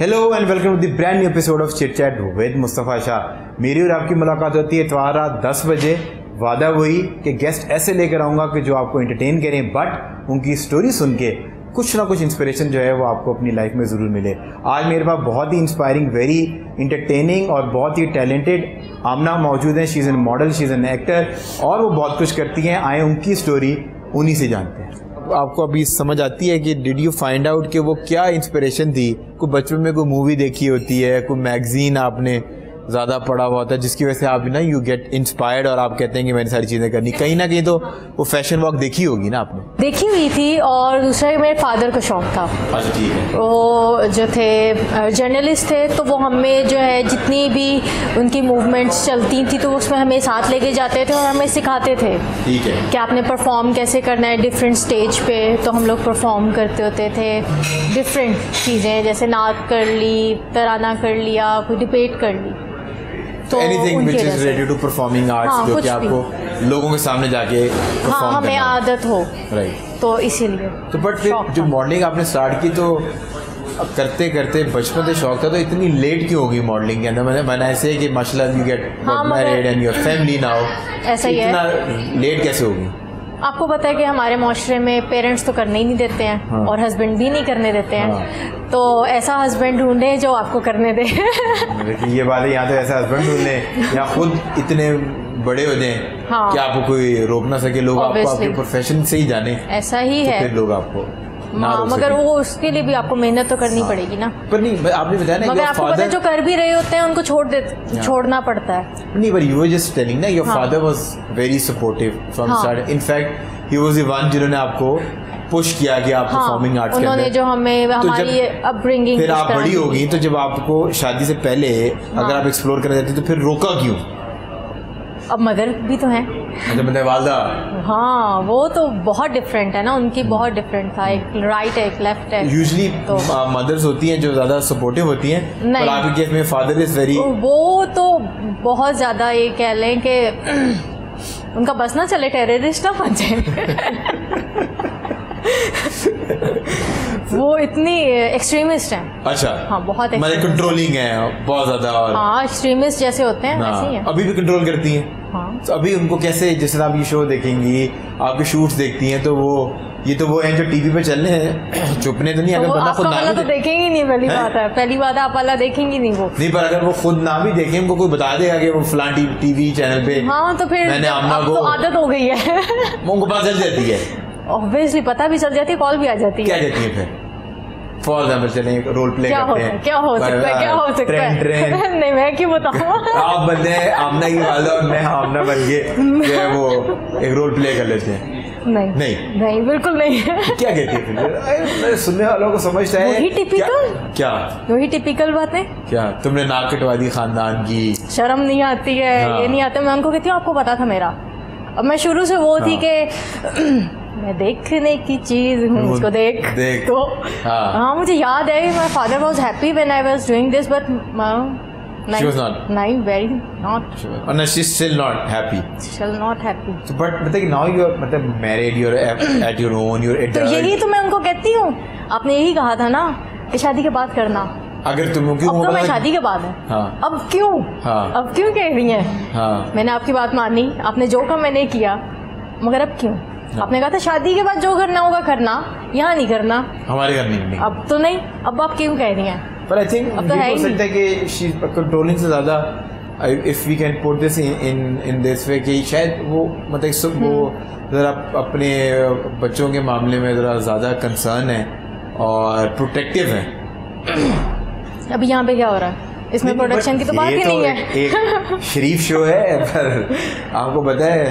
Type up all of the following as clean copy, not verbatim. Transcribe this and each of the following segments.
Hello and welcome to the brand new episode of chit chat with Mustafa Shah. मेरी और आपकी मुलाकात होती है इतवार रात 10 बजे। वादा वही कि गेस्ट ऐसे लेकर आऊँगा कि जो आपको एंटरटेन करें, बट उनकी स्टोरी सुन के कुछ ना कुछ इंस्पिरेशन जो है वो आपको अपनी लाइफ में ज़रूर मिले। आज मेरे पास बहुत ही इंस्पायरिंग, वेरी इंटरटेनिंग और बहुत ही टैलेंटेड आमना मौजूद हैं। She is an model, she is an actor और वो बहुत कुछ करती हैं। आए उनकी स्टोरी उन्हीं से जानते हैं। आपको अभी समझ आती है कि डिड यू फाइंड आउट कि वो क्या इंस्पिरेशन थी? कोई बचपन में कोई मूवी देखी होती है, कोई मैगजीन आपने ज़्यादा पढ़ा हुआ होता है जिसकी वजह से आप ना यू गेट इंस्पायर्ड और आप कहते हैं कि मैंने सारी चीज़ें करनी। कहीं ना कहीं तो वो फैशन वॉक देखी होगी ना आपने? देखी हुई थी। और दूसरा मेरे फादर को शौक था। अच्छा, ठीक है। वो जो थे जर्नलिस्ट थे, तो वो हमें जो है जितनी भी उनकी मूवमेंट्स चलती थी तो उसमें हमें साथ लेके जाते थे और हमें सिखाते थे। ठीक है। कि आपने परफॉर्म कैसे करना है डिफरेंट स्टेज पे। तो हम लोग परफॉर्म करते होते थे डिफरेंट चीज़ें, जैसे नात कर ली, तराना कर लिया, कोई डिबेट कर ली। तो anything which is related to performing arts, जो कि आपको लोगों के सामने जाके परफॉर्म हमें आदत हो, राइट? तो इसीलिए। तो बट फिर जो मॉडलिंग आपने स्टार्ट की तो करते करते बचपन से शौक था, तो इतनी लेट क्यों होगी मॉडलिंग के अंदर? मैंने ऐसे है कि माशाल्लाह you get married and your family now, ऐसा ही है। इतना लेट कैसे होगी? आपको पता है कि हमारे माशरे में पेरेंट्स तो करने ही नहीं देते हैं। हाँ। और हस्बैंड भी नहीं करने देते हैं। हाँ। तो ऐसा हस्बैंड ढूंढे जो आपको करने दे। ये बात है, यहाँ तो ऐसा हस्बैंड ढूंढे या खुद इतने बड़े हो जाएं। हाँ। कि आपको कोई रोक ना सके, लोग आपको आपके प्रोफेशन से ही जाने। ऐसा ही है। फिर लोग आपको मगर वो उसके लिए भी आपको मेहनत तो करनी पड़ेगी ना। पर नहीं, आपने बताया ना, मगर आपको पता है जो कर भी रहे होते हैं उनको छोड़ना पड़ता है। नहीं, but you were just telling ना, your father was very supportive from start. In fact, he was the one जिन्होंने आपको पुश किया कि आप परफॉर्मिंग आर्ट्स के अंदर। उन्होंने जो हमें हमारी अपब्रिंगिंग। फिर आप बड़ी हो गई तो जब आपको शादी से पहले अगर आप एक्सप्लोर करना चाहती तो फिर रोका क्यों? अब मदर भी तो हैं। अच्छा, मतलब वालदा। हाँ, वो तो बहुत डिफरेंट है ना, उनकी बहुत डिफरेंट था। एक राइट है, एक लेफ्ट है। यूजुअली मदर्स होती हैं जो ज़्यादा सपोर्टिव होती हैं, पर आपके केस में फादर इज़ वेरी। वो तो बहुत ज़्यादा, ये कह लें कि उनका बस ना चले, टेररिस्ट ना बन जाए। वो इतनी एक्सट्रीमिस्ट हैं। अच्छा। हाँ, बहुत मतलब कंट्रोलिंग है बहुत ज़्यादा। और हाँ, एक्सट्रीमिस्ट जैसे होते हैं वैसे ही हैं। अभी भी कंट्रोल करती हैं। हाँ। तो अभी उनको कैसे, जिस तरह आप ये शो देखेंगी, आपके शूट्स देखती हैं, तो वो हैं जो टीवी पे चल रहे हैं, चुपने तो नहीं। अगर बंदा खुद ना तो देखेंगी नहीं, पहली बात आप वाला देखेंगी नहीं वो नहीं। पर अगर वो खुद ना भी देखें, उनको कोई बता देगा कि वो फलां टीवी चैनल पे। हाँ, तो फिर मैंने आमना को तो आदत हो गई है। उनको पता चल जाती है, ऑब्वियसली पता भी चल जाती है, कॉल भी आ जाती है। क्या जाती है फिर? फॉर एग्जाम्पल चलें, एक रोल प्ले करते हैं। क्या हो सकता है? नहीं, मैं क्यों बताऊँ? आप बनते हैं आमना की वालदा और मैं आमना बन के जो है वो एक रोल प्ले कर लेते हैं। नहीं, बिल्कुल नहीं। क्या कहती है फिर? सुनने वालों को समझता है वही टिपिकल। क्या वही टिपिकल बातें? क्या तुमने नाक कटवा दी खानदान की? शर्म नहीं आती है? ये नहीं आता। मैं उनको कहती हूँ आपको पता था मेरा। अब मैं शुरू से वो थी कि मैं देखने की चीज हूँ, उसको देख। तो हाँ, मुझे याद है my father was happy when I was doing this, but she was not. नहीं, very not. और ना, she's still not happy. Still not happy. So, but मतलब now you're मतलब married, you're at your own, you're adult. तो यही तो मैं उनको कहती हूँ। आपने यही कहा था ना कि शादी के बाद करना। अगर तुम क्यों? अब तो मैं शादी के बाद है। हाँ। अब क्यों? हाँ। अब क्यों कह रही हैं? हाँ। मैंने आपकी बात मानी, आपने जो कहा मैंने किया, मगर अब क्यों? आपने कहा था शादी के बाद जो करना होगा करना, यहाँ नहीं करना। हमारे घर नहीं। अब तो नहीं, अब आप क्यों कह रही हैं? पर आई थिंक हो सकता है कि शी कंट्रोलिंग से ज़्यादा, if we can put this in this way, कि शायद वो मतलब वो ज़रा अपने बच्चों के मामले में ज़रा ज़्यादा कंसर्न है और प्रोटेक्टिव है। अभी यहाँ पे क्या हो रहा है? इसमें प्रोडक्शन की तो बात ही नहीं है। एक शरीफ शो है, पर आपको पता है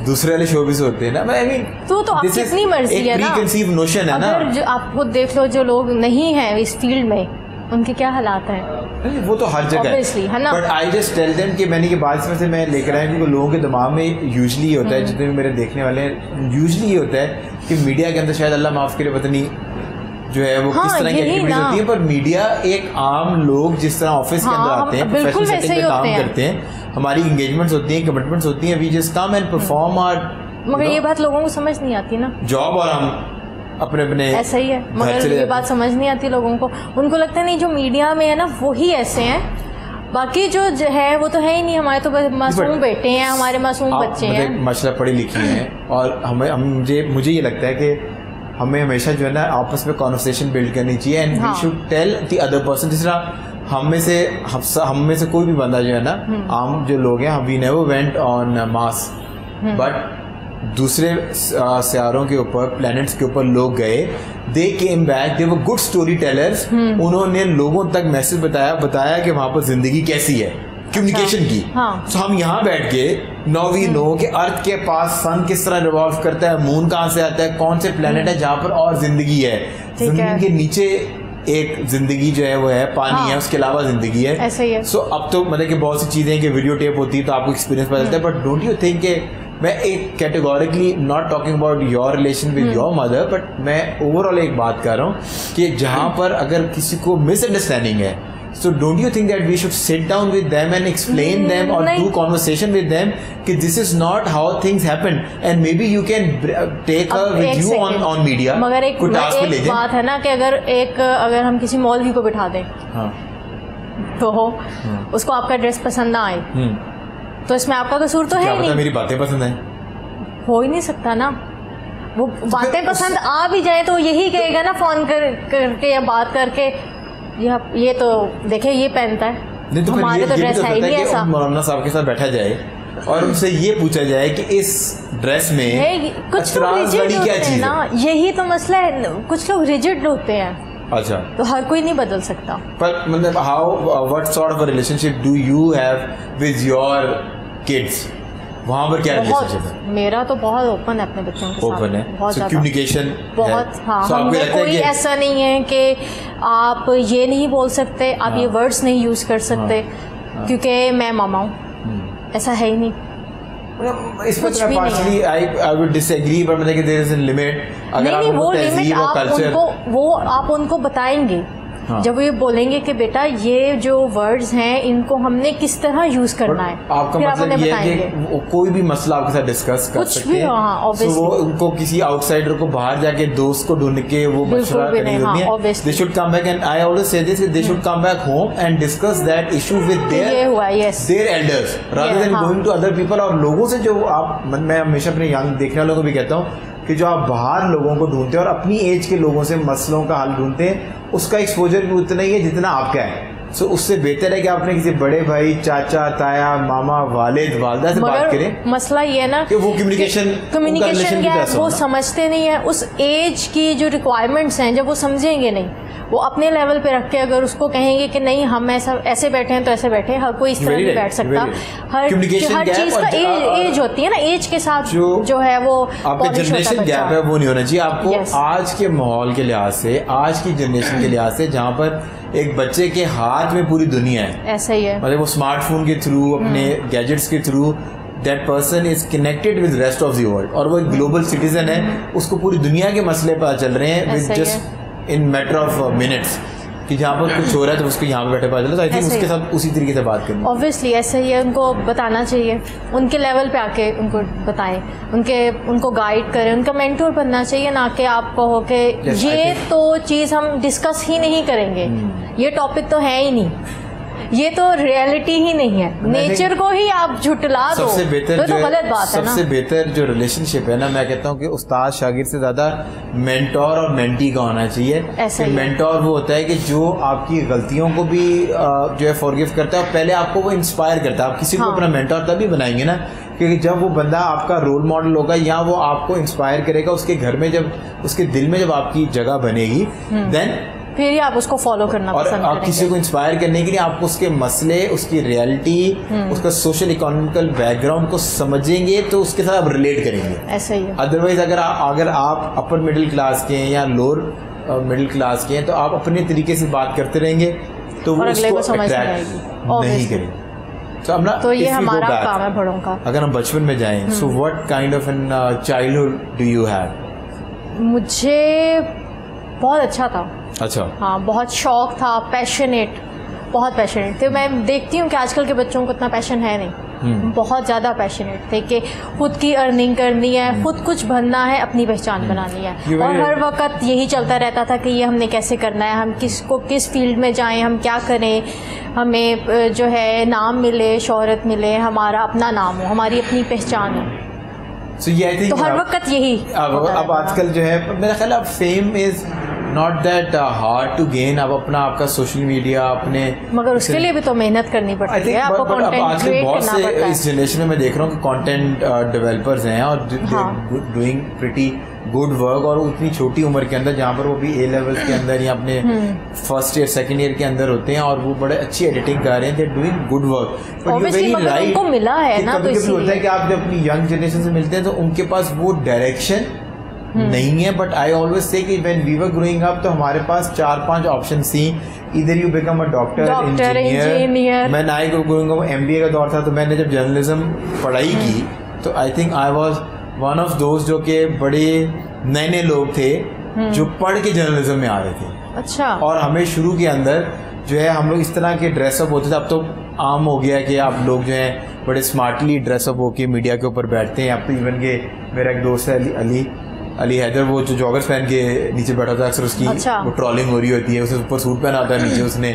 दूसरे वाले शो भी होते हैं ना। आई मीन तो आपकी अपनी मर्जी है ना, प्रीकंसीव नोशन है ना। अगर जो आप खुद देख लो, जो लोग नहीं हैं इस फील्ड में, उनके क्या हालात हैं। वो तो हर जगह है ना। But I just tell them कि मैंने ये बात से मैं लेकर आया, क्योंकि लोगों के दिमाग में यूजली होता है, जितने भी मेरे देखने वाले हैं, यूजली ये होता है कि मीडिया के अंदर शायद अल्लाह माफ़ करे पता नहीं जो है वो किस तरह की एक्टिविटीज होती है, पर मीडिया एक आम लोग जिस तरह ऑफिस के अंदर आते हैं, प्रोफेशनल सेटिंग में काम करते हैं, हमारी एंगेजमेंट्स होती हैं, कमिटमेंट्स होती हैं, we just come and perform our. मगर ये बात लोगों को समझ नहीं आती ना। जॉब और हम अपने अपने ऐसा ही है, मगर ये बात समझ नहीं आती लोगों को। उनको लगता है नहीं जो मीडिया में है ना वही ऐसे हैं, बाकी जो है वो तो है ही नहीं। हमारे तो मासूम बेटे हैं, हमारे मासूम बच्चे हैं, माशाल्लाह पढ़ी लिखी हैं। और मुझे ये लगता है कि हमें हमेशा जो है ना आपस में कॉन्वर्सेशन बिल्ड करनी चाहिए and we should tell the other person. जिस तरह हम में से कोई भी बंदा जो है ना, आम जो लोग हैं, we never went on Mars, but दूसरे सियारों के ऊपर, प्लैनेट्स के ऊपर लोग गए, they came back, they were good story tellers. उन्होंने लोगों तक मैसेज बताया कि वहां पर जिंदगी कैसी है, कम्युनिकेशन की। तो हम यहाँ बैठ के नाउ वी नो कि अर्थ के पास सन किस तरह रिवॉल्व करता है, मून कहाँ से आता है, कौन से प्लेनेट है जहाँ पर और जिंदगी है, जमीन के नीचे एक जिंदगी जो है वो है, पानी है, उसके अलावा जिंदगी है। ऐसा ही है। सो अब तो मतलब कि बहुत सी चीजें कि वीडियो टेप होती है तो आपको एक्सपीरियंस पता चलता है, बट डोंट यू थिंक के मैं एक categorically not talking about your relation with your mother, but मैं ओवरऑल एक बात कर रहा हूँ कि जहाँ पर अगर किसी को मिसअंडरस्टैंडिंग है, so don't you think that we should sit down with them and explain them or do conversation with them कि this is not how things happen and maybe you can take her with you on media। मगर एक बात है ना कि अगर हम किसी मौलवी को बिठा दें तो उसको आपका ड्रेस पसंद ना आए तो इसमें आपका कसूर तो है नहीं। मेरी बातें पसंद है, हो ही नहीं सकता ना। वो बातें पसंद आ भी जाए तो यही कहेगा ना फोन करके या बात करके, ये तो देखे ये पहनता है, नहीं तो हमारे तो ड्रेस है ही नहीं ऐसा। मौलाना साहब के साथ बैठा जाए और उनसे ये पूछा जाए कि इस ड्रेस में कुछ लोग रिजिड होते हैं ना, यही तो मसला है, कुछ लोग रिजिड होते हैं। अच्छा, तो हर कोई नहीं बदल सकता। पर मतलब what sort of relationship do you have with your kids? वहाँ पर क्या रिलेशनशिप है? मेरा तो बहुत ओपन है अपने बच्चों के साथ। ओपन है, बहुत ज़्यादा कम्युनिकेशन बहुत। हाँ, हमें कोई ऐसा नहीं है कि आप ये नहीं बोल सकते, आप ये वर्ड्स नहीं यूज़ कर सकते क्योंकि मैं मामा हूँ, ऐसा है ही नहीं। इस पर मैं पार्शली आई वुड डिसएग्री, पर मतलब कि देयर इज अ लिमिट। नहीं, वो लिमिट वो आप उनको बताएंगे जब वो ये बोलेंगे कि बेटा ये जो वर्ड्स हैं इनको हमने किस तरह यूज करना है। आपका मतलब ये है कि कोई भी मसला आपके साथ डिस्कस कर सकते हैं। तो वो उनको किसी आउटसाइडर को बाहर जाके दोस्त को ढूंढ के वो मशवरा करनी होती है। They should come back and I always say this, they should come back home and discuss that issue with their elders rather than going to other people. और लोगों से जो आप, मैं हमेशा अपने यंग देखने वालों को भी कहता हूँ कि जो आप बाहर लोगों को ढूंढते हैं और अपनी एज के लोगों से मसलों का हल ढूंढते हैं, उसका एक्सपोजर भी उतना ही है जितना आपका है। सो उससे बेहतर है कि आपने किसी बड़े भाई, चाचा, ताया, मामा, वालिद, वालदा से बात करें। मसला ये है ना कि वो कम्युनिकेशन गैप वो समझते नहीं है, उस एज की जो रिक्वायरमेंट्स हैं जब वो समझेंगे नहीं, वो अपने लेवल पे रख के अगर उसको कहेंगे कि नहीं हम ऐसे बैठे हैं तो ऐसे बैठे हैं, हर कोई इस तरह नहीं बैठ सकता। हर चीज का एज होती है ना, एज के साथ जो है वो आपका जनरेशन गैप है वो नहीं होना चाहिए आपको। आज के माहौल के लिहाज से, आज की जनरेशन के लिहाज से, जहाँ पर एक बच्चे के हाथ में पूरी दुनिया है, ऐसा ही है, मतलब वो स्मार्टफोन के थ्रू, अपने गैजेट्स के through, that person is connected with rest of the world, और वो एक ग्लोबल सिटीजन है, उसको पूरी दुनिया के मसले पता चल रहे हैं with just in matter of minutes, कि जहाँ पर कुछ हो रहा है तो उसको यहाँ पे बैठे पता चला। तो आई थिंक उसके साथ उसी तरीके से बात करनी ऑब्वियसली ऐसा ही है। उनको बताना चाहिए, उनके लेवल पे आके उनको बताएं, उनको गाइड करें, उनका मेंटोर बनना चाहिए, ना कि आप कहो कि ये तो चीज़ हम डिस्कस ही नहीं करेंगे, ये टॉपिक तो है ही नहीं, ये तो रियलिटी ही नहीं है, नेचर को ही आप झुटला दो तो गलत बात है ना। सबसे बेहतर जो रिलेशनशिप है ना, मैं कहता हूँ कि उस्ताद शागिर्द से ज़्यादा मेंटोर और मेंटी का होना चाहिए। मेंटोर वो होता है कि जो आपकी गलतियों को भी जो है फॉरगिव करता है और पहले आपको वो इंस्पायर करता है। आप किसी को अपना मेंटोर तभी बनाएंगे ना क्योंकि जब वो बंदा आपका रोल मॉडल होगा या वो आपको इंस्पायर करेगा, उसके घर में जब, उसके दिल में जब आपकी जगह बनेगी, देन फिर ही आप उसको फॉलो करना पसंद करेंगे। आप किसी को इंस्पायर करने के लिए आपको उसके मसले, उसकी रियलिटी, उसका सोशल इकोनॉमिकल बैकग्राउंड को समझेंगे तो उसके साथ आप रिलेट करेंगे। ऐसा ही है। अदरवाइज अगर आप अपर मिडिल क्लास के हैं या लोअर मिडिल क्लास के हैं तो आप अपने तरीके से बात करते रहेंगे तो वो उसको अट्रैक्ट नहीं करेंगे। तो ये हमारा काम है बड़ों का। अगर हम बचपन में जाएं, so what kind of an childhood do you have? मुझे बहुत अच्छा था। अच्छा। हाँ, बहुत शौक था, पैशनेट, बहुत पैशनेट थे। मैं देखती हूँ कि आजकल के बच्चों को इतना पैशन है नहीं। बहुत ज़्यादा पैशनेट थे कि खुद की अर्निंग करनी है, खुद कुछ बनना है, अपनी पहचान बनानी है, और हर वक्त यही चलता रहता था कि ये हमने कैसे करना है, हम किस फील्ड में जाएं, हम क्या करें, हमें जो है नाम मिले, शोहरत मिले, हमारा अपना नाम हो, हमारी अपनी पहचान हो। तो हर वक्त यही अब आजकल जो है मेरा ख्याल अब fame is not that hard to gain. अब अपना आपका सोशल मीडिया अपने, मगर उसके लिए भी तो मेहनत करनी पड़ती है, आपको कंटेंट क्रिएट करना पड़ता है। इस जनरेशन में मैं देख रहा हूँ कि कंटेंट डेवलपर्स हैं और डूइंग प्रिटी गुड वर्क, और उतनी छोटी उम्र के अंदर जहाँ पर वो भी ए लेवल्स के अंदर या अपने फर्स्ट ईयर सेकंड ईयर के अंदर होते हैं और वो बड़े अच्छी एडिटिंग कर रहे हैं, they doing good work. But you very right, उनको मिला है ना, तो कभी होता है कि आप जब अपनी यंग जनरेशन से मिलते हैं तो उनके पास वो डायरेक्शन नहीं है। बट आई ऑलवेज से कि when we were growing up तो हमारे पास 4-5 ऑप्शन थी, इधर you become a doctor, engineer. मैं नाई ग्रोइंग अप MBA का दौर था, तो मैंने जब जर्नलिज्म पढ़ाई की तो I think I was one of दोस्त जो कि बड़े नए लोग थे जो पढ़ के जर्नलिज्म में आ रहे थे। अच्छा। और हमें शुरू के अंदर जो है हम लोग इस तरह के ड्रेसअप होते थे। अब तो आम हो गया कि आप लोग जो है बड़े स्मार्टली ड्रेसअप होके मीडिया के ऊपर बैठते हैं। अब तो इवन के मेरा एक दोस्त है अली हैदर, वो जो जॉगर्स पहन के नीचे बैठा था अक्सर, उसकी वो ट्रॉलिंग हो रही होती है, उसने ऊपर सूट पहना होता है, नीचे उसने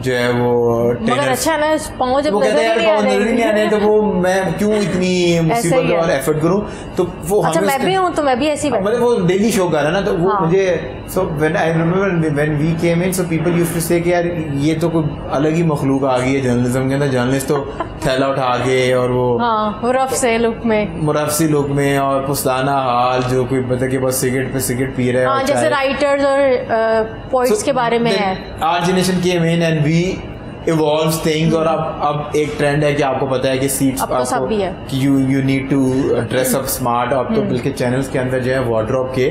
जो है वो मगर अच्छा ना पाँव जब नजर नहीं आने, तो वो मैं क्यों इतनी मुसीबत और एफर्ट करूं। तो वो अच्छा मैं भी हूं, तो मैं भी ऐसी मतलब वो डेली शो कर रहा है ना, तो वो मुझे so when I remember when we came in, so people used to say कि यार ये तो कोई अलग ही मखलूक आ गई है जर्नलिज्म के अंदर। जर्नलिस्ट तो थैला उठा के और वो मुरफ्सी लुक में और पुस्ताना हाल, जो कोई मतलब कि बस सिगरेट पे सिगरेट पी रहे हैं, जैसे राइटर्स और पोइट्स के बारे में है। Our generation came in and we evolves things, और अब एक ट्रेंड है कि आपको पता है कि सीट्स आपको कि you need to dress up smart। अब तो बल्कि चैनल्स के अंदर जो है वार्डरोब के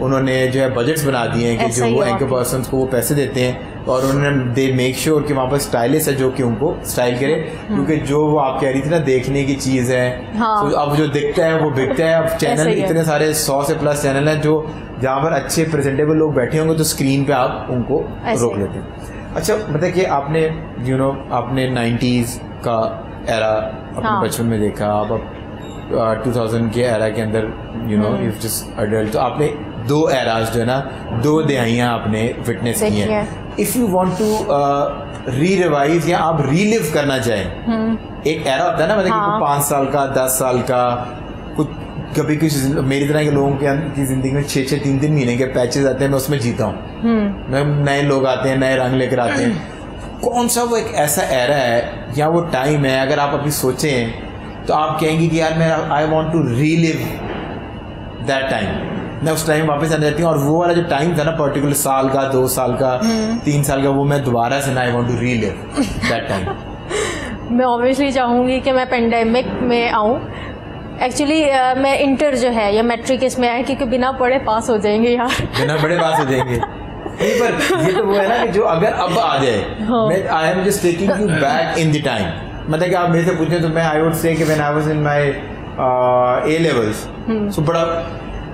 उन्होंने जो है बजट्स बना दिए हैं कि जो वो एंकर पर्सन्स को वो पैसे देते हैं और उन्होंने दे मेक श्योर कि वहाँ पर स्टाइलिस्ट है जो कि उनको स्टाइल करे, क्योंकि जो वो आप कह रही थी ना देखने की चीज़ है, तो अब जो दिखता है वो बिकता है। अब चैनल इतने सारे 100 से प्लस चैनल हैं जो जहाँ पर अच्छे प्रेजेंटेबल लोग बैठे होंगे तो स्क्रीन पे आप उनको रोक लेते हैं। अच्छा मतलब कि आपने आपने 90s का एरा अपने बचपन में देखा, अब 2000 के एरा के अंदर यू जस्ट अडल्ट, तो आपने 2 एराज जो है ना 2 दिहाइयाँ आपने विटनेस की हैं। इफ़ यू वांट टू री-रिवाइज या आप रीलिव करना चाहें, एक एरा होता है ना मतलब कि 5 साल का 10 साल का, कुछ कभी कुछ मेरी तरह के लोगों की जिंदगी में 6-6 3-3 महीने के पैचेस आते हैं, मैं उसमें जीता हूँ। मैं नए लोग आते हैं, नए रंग लेकर आते हैं। कौन सा वो एक ऐसा एरा है या वो टाइम है अगर आप अभी सोचें तो आप कहेंगे कि यार मैं I want to relive that time, मैं उस टाइम वापस आना चाहती हूँ, और वो वाला जो टाइम था ना पर्टिकुलर साल का 2 साल का 3 साल का, वो मैं दोबारा से ना I want to relive that time. मैं ऑब्वियसली चाहूँगी कि मैं पेंडेमिक में आऊँ। एक्चुअली मैं इंटर जो है या मैट्रिक इसमें आए, क्योंकि बिना पढ़े पास हो जाएंगे यार, बिना पढ़े पास हो जाएंगे। पर ये तो वो है ना कि जो अगर अब आ जाए, मैं I am just taking you back in the time. मतलब कि आप मेरे से पूछें तो मैं आई वुड से कि when I was in my A levels, so बड़ा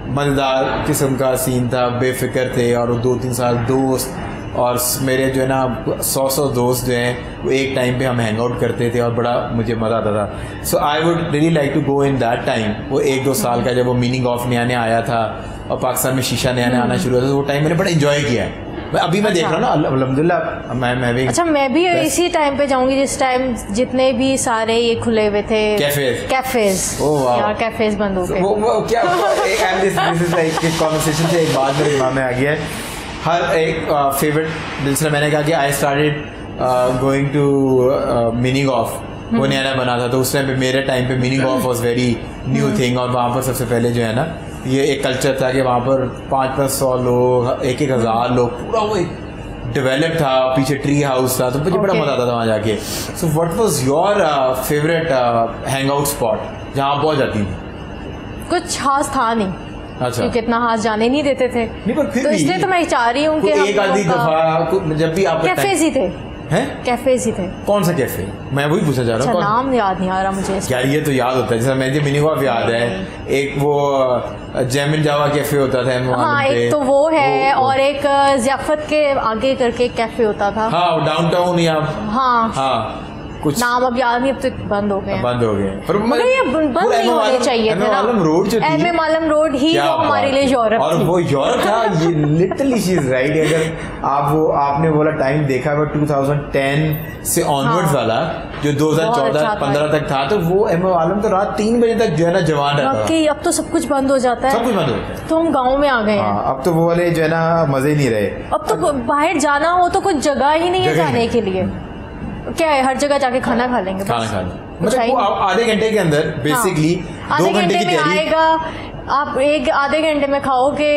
मज़ेदार किस्म का सीन था, बेफिक्र थे, और 2-3 साल दोस्त, और मेरे जो है ना 100 दोस्त जो हैं वो एक टाइम पे हम हैंग आउट करते थे और बड़ा मुझे मज़ा आता था। So I would really like to go in that time, वो 1-2 साल का जब वो मीनिंग ऑफ नया आया था और पाकिस्तान में शीशा नया आना शुरू हुआ था, तो वो टाइम मैंने बड़ा इन्जॉय किया है। अभी मैं देख रहा हूँ ना अल्हम्दुलिल्लाह मैं भी। अच्छा मैं भी इसी टाइम पे जाऊंगी जिस टाइम जितने भी सारे ये खुले हुए थे कैफेज। यार कैफेज बंद हो गए। वो क्या दिस इज लाइक कन्वर्सेशन से एक बात मेरे दिमाग में आ गया है। हर एक फेवरेट जिसने मैंने कहा कि I started going to meaning of, वो नया बना था, तो उस टाइम पे मेरे टाइम पे meaning of was very new thing, और वहाँ पर सबसे पहले जो है ना ये एक कल्चर था कि वहाँ पर 500 लोग 1,000 लोग, पूरा वो एक डेवलप था, पीछे ट्री हाउस था, तो मुझे बड़ा मजा आता था वहाँ जाके। So what was your favourite hang out spot जहाँ पहुँच जाती थी? कुछ खास था नहीं, अच्छा, क्योंकि इतना हाथ जाने नहीं देते थे, नहीं, पर फिर तो इसलिए तो मैं चाह रही हूँ कि एक आधी दफा जब भी आप कैफेज ही थे हैं? कैफेज ही थे। कौन सा कैफे? मैं वही पूछा जा रहा हूँ। नाम याद नहीं आ रहा मुझे यार, ये तो याद होता है, जैसे मुझे मीनिंग ऑफ याद है, एक वो जैमिन जावा कैफे होता था। हाँ, एक तो वो है, और एक ज़ियाफत के आगे करके कैफे होता था। हाँ, डाउनटाउन या हाँ कुछ नाम अब याद नहीं, अब तो बंद हो गए, बंद हो गए। पर ये बंद नहीं होने चाहिए थे ना। रोड जो थी, एम आलम रोड ही वो हमारे लिए यूरोप और थी। वो यूरोप था। ये लिटरली शी इज राइट। अगर आपने बोला टाइम देखा है 2010 से ऑनवर्ड्स वाला जो 2014-15 तक था, तो वो एम आलम तो रात 3 बजे तक जो है ना जवान रहता था। अब तो सब कुछ बंद हो जाता है, सब कुछ बंद हो जाता है। तो हम गाँव में आ गए हैं। अब तो वो वाले जो है ना मजे नहीं रहे। अब तो बाहर जाना हो तो कुछ जगह ही नहीं है जाने के लिए। क्या है, हर जगह जाके खाना खा लेंगे, खाना खा लेंगे। मतलब वो आधे घंटे के अंदर बेसिकली 2 घंटे की तैयारी आएगा। आप आधे घंटे में खाओगे,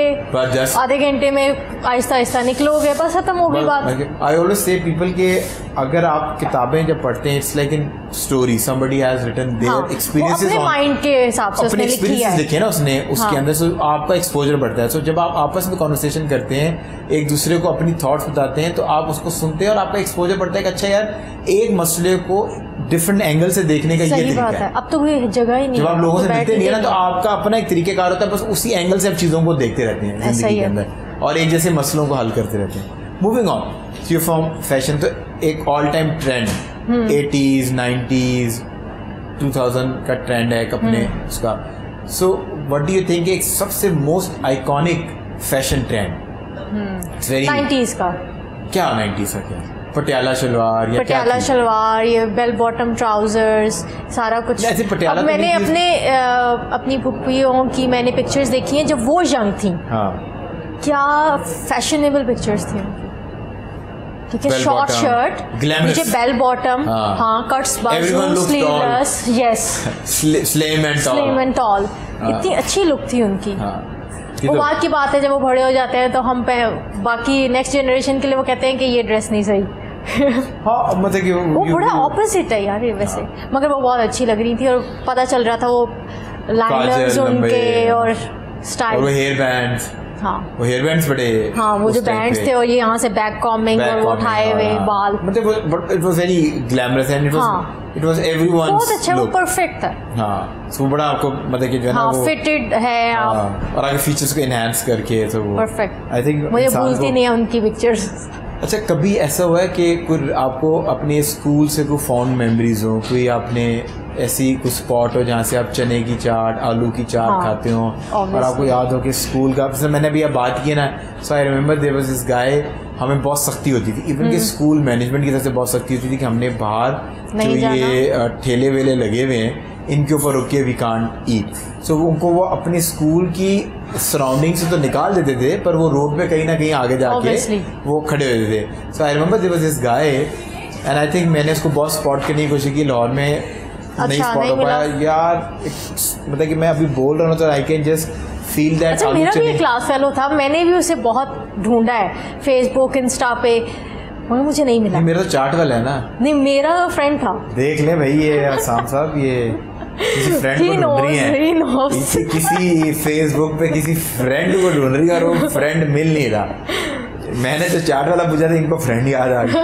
आधे घंटे में आहिस्ता आहिस्ता निकलोगे, बस खत्म हो गई बात। आई ऑलवेज से पीपल के अगर आप किताबें जब पढ़ते हैं, it's like in story, somebody has written their experiences, अपने माइंड के हिसाब से उसने लिखी है, लिखे ना उसने, उसके अंदर से आपका एक्सपोजर बढ़ता है। सो जब आप आपस में कॉन्वर्सेशन करते हैं, एक दूसरे को अपनी थॉट्स बताते हैं, तो आप उसको सुनते हैं और आपका एक्सपोजर बढ़ता है कि अच्छा यार, एक मसले को डिफरेंट एंगल से देखने का ये तरीका है। अब तो कोई जगह ही नहीं, जब आप लोगों से मिलते नहीं है ना, तो आपका अपना एक तरीकेकार होता है, बस उसी एंगल से आप चीज़ों को देखते रहते हैं जिंदगी के अंदर और एक जैसे मसलों को हल करते रहते हैं। Moving on to from fashion, तो एक all time trend 80s 90s 2000 का ट्रेंड है अपने उसका। So what do you think एक सबसे most iconic fashion trend 90s का क्या? 90s का क्या? पटियाला शलवार या पटियाला शलवार, ये बेल बॉटम ट्राउजर्स, सारा कुछ। अब मैंने अपनी पुप्पियों की मैंने पिक्चर्स देखी हैं जब वो यंग थी। हाँ। क्या फैशनेबल पिक्चर्स थी उनकी, ठीक है। शॉर्ट शर्ट, नीचे बेल बॉटम, हाँ, कट्स बाजू, sleeveless, yes, slim and tall, इतनी अच्छी लुक थी उनकी। वो बात की बात है, जब वो बड़े हो जाते हैं तो हम बाकी नेक्स्ट जनरेशन के लिए वो कहते हैं कि ये ड्रेस नहीं सही। हाँ, मतलब कि वो बड़ा ऑपोजिट है यार ये वैसे। मगर वो बहुत अच्छी लग रही थी और पता चल रहा था वो लाइनर्स उनके और स्टाइल, वो हेयर बैंड्स, हाँ वो हेयर बैंड्स बड़े, हाँ वो जो बैंड्स थे और ये यहाँ से बैक कॉमिंग और वो उठाए हुए बाल, मतलब it was very glamorous and it was everyone बहुत अच्छा, वो परफेक्ट था। हाँ, सो बड़ा आपको मतलब कि जो है ना वो फिटेड है आप और आगे फीचर्स को एनहांस करके, तो वो परफेक्ट। आई थिंक मुझे भूलती नहीं है उनकी पिक्चर्स। अच्छा, कभी ऐसा हुआ है कि कोई आपको अपने स्कूल से कोई फॉन्ड मेमोरीज हो, कोई आपने ऐसी कुछ स्पॉट हो जहाँ से आप चने की चाट, आलू की चाट खाते हो और आपको याद हो कि स्कूल का, जैसे मैंने अभी अब बात की ना, so I remember there was this guy, हमें बहुत सख्ती होती थी, इवन कि स्कूल मैनेजमेंट की तरफ से बहुत सख्ती होती थी कि हमने बाहर जो ये ठेले वेले लगे हुए हैं इनके ऊपर रुक के वी कांट ईट। सो उनको वो अपनी स्कूल की सराउंडिंग से तो निकाल देते थे, पर वो रोड पे कहीं ना कहीं आगे जाके वो खड़े होते थे। So I remember there was this guy and I think मैंने उसको बहुत स्पॉट करने की कोशिश की, लाहौर में नहीं स्पॉट हो पाया यार। मतलब कि मैं अभी बोल रहा हूँ तो I can just feel that. अच्छा, मेरा भी एक क्लास फेलो था, मैंने भी उसे बहुत ढूंढा है फेसबुक इंस्टा पे, मगर मुझे नहीं मिला। मेरा तो चाट वाला है ना। नहीं, मेरा फ्रेंड था। देख ले भाई, ये आसाम साहब ये किसी फ्रेंड को ढूंढ रही है, किसी फेसबुक पे किसी फ्रेंड को ढूंढ रही है और वो फ्रेंड मिल नहीं रहा। मैंने तो चाट वाला पूछा था, इनको फ्रेंड याद आ गया।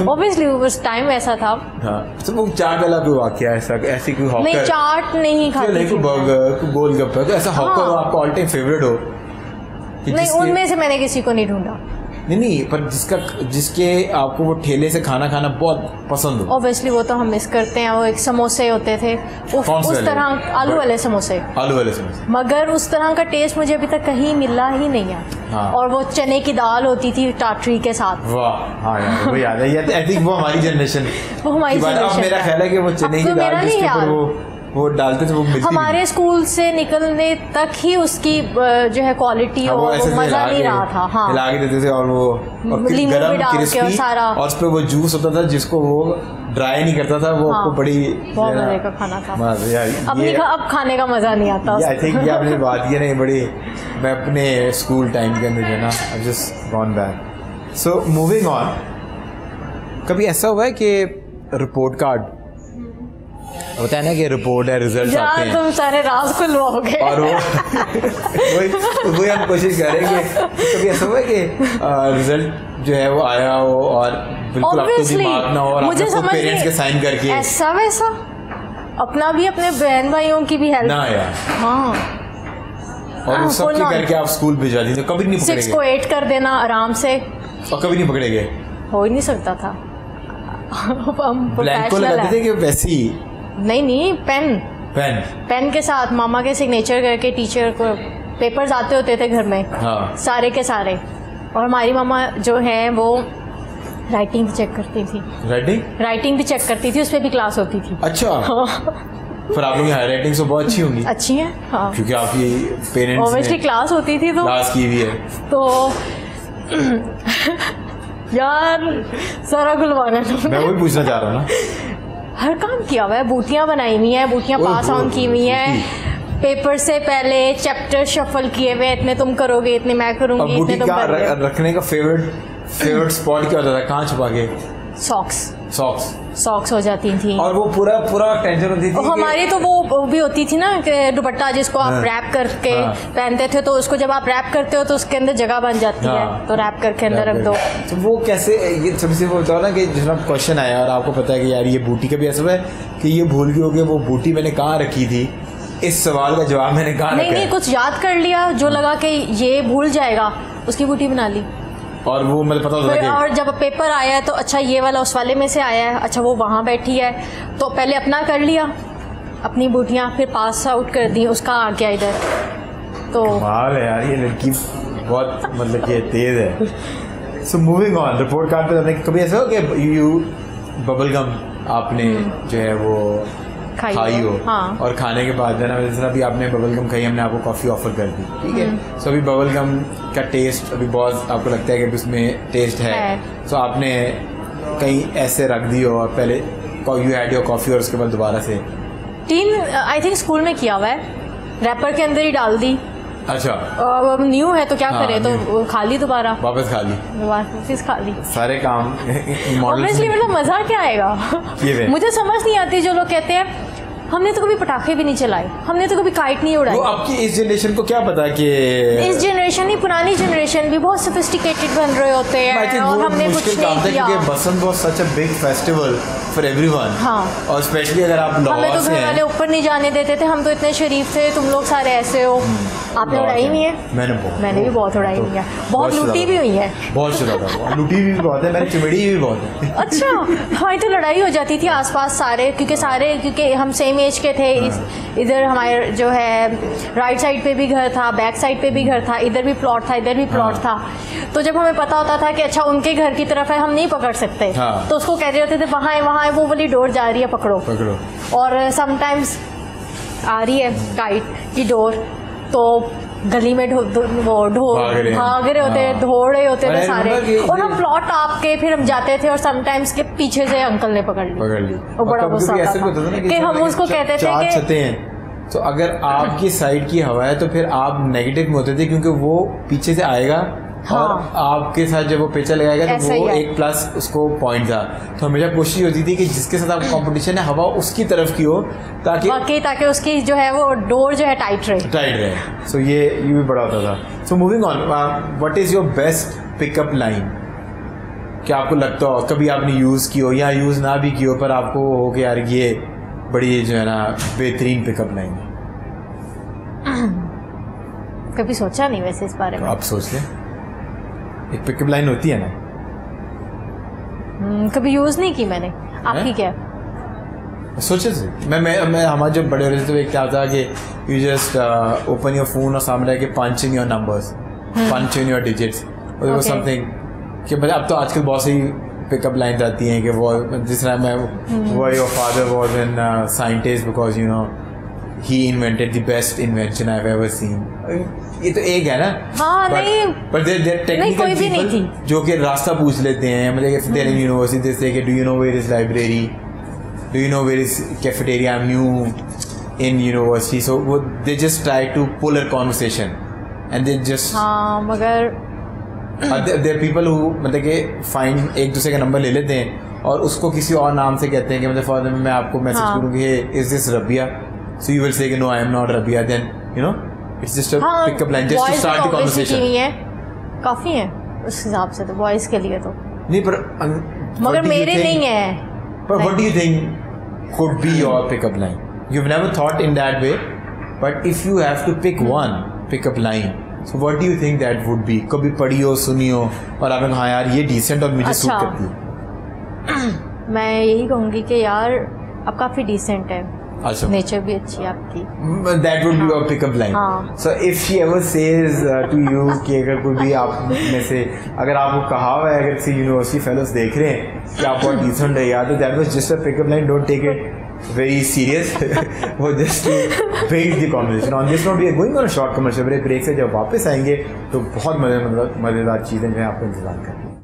ऑब्वियसली उस टाइम ऐसा था। हाँ, तो वो चाट वाला कोई वाकया ऐसी कोई हॉकर? नहीं, चाट नहीं खाती थी। बर्गर, गोलगप्पे, तो ऐसा हॉकर आपका ऑल टाइम फेवरेट हो? नहीं, उनमें से मैंने किसी को नहीं ढूंढा। नहीं, पर जिसके आपको वो ठेले से खाना खाना बहुत पसंद हो। ऑब्वियसली वो तो हम मिस करते हैं। वो एक समोसे होते थे उस तरह, आलू वाले समोसे, मगर उस तरह का टेस्ट मुझे अभी तक कहीं मिला ही नहीं है। हाँ। और वो चने की दाल होती थी टाटरी के साथ। वाह, हाँ यार, वो याद है। आई थिंक वो हमारी जनरेशन, वो हमारी जनरेशन। मेरा ख्याल है कि वो चने की दाल जिसके ऊपर वो डालते थे, वो मिलती हमारे स्कूल से निकलने तक ही उसकी जो है क्वालिटी और वो मजा नहीं रहा था। हाँ, हिला के देते थे और वो गरम क्रिस्पी और उस पे वो जूस होता था जिसको वो ड्राई नहीं करता था, वो आपको बड़ी बहुत मजे का खाना था। अब खाने का मजा नहीं आता। आई थिंक ये आपने बात की नहीं बड़ी, मैं अपने स्कूल टाइम के अंदर जो है ना, I just gone back. So moving on, कभी ऐसा हुआ है कि रिपोर्ट कार्ड होता है ना कि रिपोर्ट है, रिजल्ट आते हैं, तुम सारे राज खुलवाओगे और वो वही हम कोशिश करेंगे। कभी ऐसा हुआ है कि रिजल्ट जो है वो आया हो और बिल्कुल आपको दिमाग ना हो और आपने खुद पेरेंट्स के साइन करके ऐसा वैसा अपना भी अपने बहन भाइयों की भी हेल्प ना यार? हाँ, और वो सब करके आप स्कूल भेजा दी, तो कभी नहीं पकड़े गए? 6 को 8 कर देना आराम से, और कभी नहीं पकड़े गए? हो ही नहीं सकता था। हम ब्लैंक को लगाते थे कि वैसी? नहीं, पेन के साथ मामा के सिग्नेचर करके टीचर को पेपर्स आते होते थे घर में। हाँ। सारे के सारे। और हमारी मामा जो है वो राइटिंग भी चेक करती थी। राइटिंग भी चेक करती थी, उस पर भी क्लास होती थी। अच्छा। हाँ। पर आप लोग की हैंड राइटिंग तो बहुत अच्छी होंगी। अच्छी है, हाँ, क्योंकि आपकी पेरेंट्स ऑब्वियसली क्लास होती थी तो क्लास की भी है तो यार सारा गुलवाना तो मैं वही पूछना चाह रहा हूँ ना। हर काम किया हुआ है, बूटियाँ बनाई हुई हैं, बूटियाँ पास ऑन की हुई हैं, पेपर से पहले चैप्टर शफल किए हुए, इतने तुम करोगे, इतने मैं करूँगी, इतने तुम करोगे। रखने का फेवरेट स्पॉट क्या होता था? कहाँ छुपा के? सॉक्स हो जाती थी। और वो पूरा टेंशन होती थी। हमारी तो वो भी होती थी ना कि दुपट्टा जिसको आप रैप करके पहनते थे, तो उसको जब आप रैप करते हो तो उसके अंदर जगह बन जाती है, तो रैप करके अंदर रख दो। तो वो कैसे, ये सबसे वो होता है ना कि जिस क्वेश्चन आया और आपको पता है कि यार ये बूटी का भी ऐसा है कि ये भूल गए होगे वो बूटी मैंने कहाँ रखी थी, इस सवाल का जवाब मैंने कहाँ रखा? नहीं, कुछ याद कर लिया जो लगा कि ये भूल जाएगा, उसकी बूटी बना ली। और वो मुझे पता होता है। और जब पेपर आया है तो अच्छा ये वाला उस वाले में से आया है, अच्छा वो वहाँ बैठी है, तो पहले अपना कर लिया, अपनी बूटियाँ, फिर पास आउट कर दी, उसका आ गया इधर। तो कमाल है यार, ये लड़की बहुत मतलब ये तेज है। So moving on, report card पे कभी ऐसा हो कि यू बबल गम आपने जो है वो खाई हो? हाँ। और खाने के बाद है ना, जैसे अभी आपने बबल गम खाई, हमने आपको कॉफ़ी ऑफर कर दी, ठीक है? सो अभी बबल गम का टेस्ट अभी बहुत आपको लगता है कि उसमें टेस्ट है, सो आपने कहीं ऐसे रख दी हो और पहले यू हैड योर कॉफ़ी और उसके बाद दोबारा से आई थिंक स्कूल में किया हुआ है, रैपर के अंदर ही डाल दी। अच्छा। अब न्यू है तो क्या करे, तो खा ली, दोबारा वापस खा ली सारे काम। ऑब्वियसली मतलब मज़ा क्या आएगा? मुझे समझ नहीं आती जो लोग कहते हैं हमने तो कभी पटाखे भी नहीं चलाए, हमने तो कभी काइट नहीं उड़ाई। वो आपकी इस जनरेशन को क्या पता कि इस जनरेशन ही, पुरानी जनरेशन भी बहुत सोफिस्टिकेटेड बन रहे होते हैं और हमने कुछ नहीं किया। क्योंकि Basant was such a big festival for everyone. हाँ। और स्पेशली अगर आप लाहौर से हैं, हमें तो घर वाले ऊपर नहीं जाने देते थे, हम तो इतने शरीफ थे, तुम लोग सारे ऐसे हो। आपने उड़ाई नहीं है? मैंने भी बहुत उड़ाई हुई है, बहुत लूटी भी हुई है, बहुत लूटी भी बहुत है, मैंने चिमड़ी भी बहुत है। अच्छा। हमारी तो लड़ाई हो जाती थी आसपास सारे, क्योंकि हम सेम एज के थे। इधर हमारे जो है राइट साइड पे भी घर था, बैक साइड पे भी घर था, इधर भी प्लॉट था, इधर भी प्लॉट था। तो जब हमें पता होता था कि अच्छा उनके घर की तरफ है, हम नहीं पकड़ सकते, तो उसको कहते रहते थे वहाँ है वो वाली डोर जा रही है, पकड़ो। और समटाइम्स आ रही है काइट की डोर, तो गली में भाग रहे होते, दौड़ रहे होते थे सारे, और हम प्लॉट टाप के फिर हम जाते थे और समटाइम्स के पीछे से अंकल ने पकड़ ली। और बड़ा गुस्सा आता था कि हम उसको कहते थे कि तो अगर आपकी साइड की हवा है तो फिर आप नेगेटिव में होते थे, क्योंकि वो पीछे से आएगा। हाँ। और आपके साथ जब वो पेचा लगाएगा तो वो एक प्लस उसको पॉइंट था। तो हमेशा कोशिश होती थी कि जिसके साथ आपका कंपटीशन है हवा उसकी तरफ की हो, ताकि उसकी जो है वो डोर जो है टाइट रहे। सो ये भी बड़ा होता था। So moving on, what is your best pickup line? क्या आपको लगता हो कभी आपने यूज़ की हो या यूज़ ना भी की हो, पर आपको हो कि यार ये बड़ी जो है ना बेहतरीन पिकअप लाइन है? कभी सोचा नहीं वैसे इस बारे में। आप सोच लें, एक पिकअप लाइन होती है ना। कभी यूज नहीं की मैंने। आपकी क्या? सोचे थे मैं हमारे जब बड़े रहे थे क्या था कि you just open your phone और सामने के punch in your numbers, punch in your digits, और समथिंग कि मतलब अब तो आजकल बहुत सी पिकअप लाइन आती हैं कि वो जिस तरह मैं वो your father was an scientist because you know he invented the best invention I have ever seen. ये तो एक है ना। हाँ, पर देयर टेक्निकल पीपल जो कि रास्ता पूछ लेते हैं, मतलब if there in university they say कि do you know where is library, do you know where is cafeteria, I am new in university, so वो they just try to pull a conversation and they just. हाँ, मगर there people who मतलब कि find एक दूसरे का number ले लेते हैं और उसको किसी और नाम से कहते हैं कि मतलब फॉर मैं आपको मैसेज करूँगी hey is this Rabia, so you will say no I am not Rabia, then you know it's just a pick up line just to start the conversation। काफी है उस हिसाब से तो बॉयज के लिए तो नहीं, पर मगर मेरे नहीं है। But what do you think could be your pickup line? You've never thought in that way, but if you have to pick one pickup line, so what do you think that would be? कभी पढ़ी हो, सुनी हो और आपने कहा यार ये decent और मुझे सूट करती है। मैं यही कहूँगी कि यार आप काफ़ी डिसेंट है, अच्छा, नेचर भी अच्छी है आपकी। That would be your pickup line. So if she ever says to you कि अगर कोई भी आप में से अगर आपको कहा हुआ है, अगर किसी यूनिवर्सिटी फेलोज देख रहे हैं कि आप बहुत डिसेंट है यार, तो that was just a pickup line. Don't take it very serious. वो just to build the conversation. On this note, we are going on a short commercial break से जब वापस आएंगे तो बहुत मज़ेदार चीज़ें जो है आपको इंतजार कर रही हैं।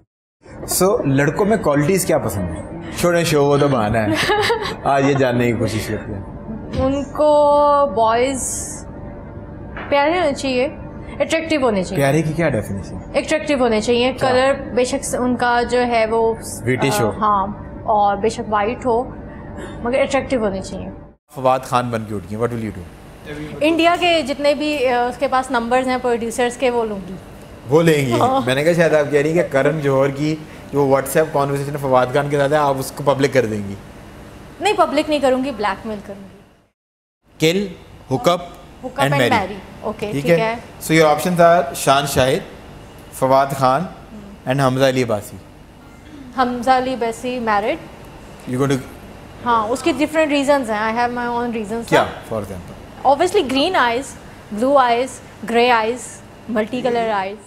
So लड़कों में क्वालिटीज़ क्या पसंद है? छोड़े शो वो तो बहाना है, आज ये जानने की कोशिश करते हैं। उनको बॉयज़ प्यारे होने चाहिए, अट्रैक्टिव होने चाहिए। प्यारे की क्या डेफिनेशन? अट्रैक्टिव होने चाहिए। कलर बेशक उनका जो है वो ब्रिटिश हो, हाँ, और बेशक वाइट हो, मगर अट्रैक्टिव होने चाहिए। फवाद खान बन के उठ गई, what will you do? India के जितने भी उसके पास नंबर्स हैं प्रोड्यूसर्स के, वो लूँगी। वो लेंगी? मैंने कहा शायद आप कह रही हैं कि करण जौहर की जो व्हाट्सएप कॉन्वर्सेशन फवाद खान के साथ है आप उसको पब्लिक कर देंगी? नहीं, पब्लिक नहीं करूँगी, ब्लैकमेल करूँगी। Kill, hook up and marry. Okay, ठीक है। So your options are Shaan Shahid, Fawad Khan and Hamza Ali Abbasi. Hamza Ali Abbasi married. You going to? हाँ, उसके डिफरेंट रीजंस हैं। I have my own reasons. क्या? For example obviously green eyes, blue eyes, grey eyes, multi colour eyes.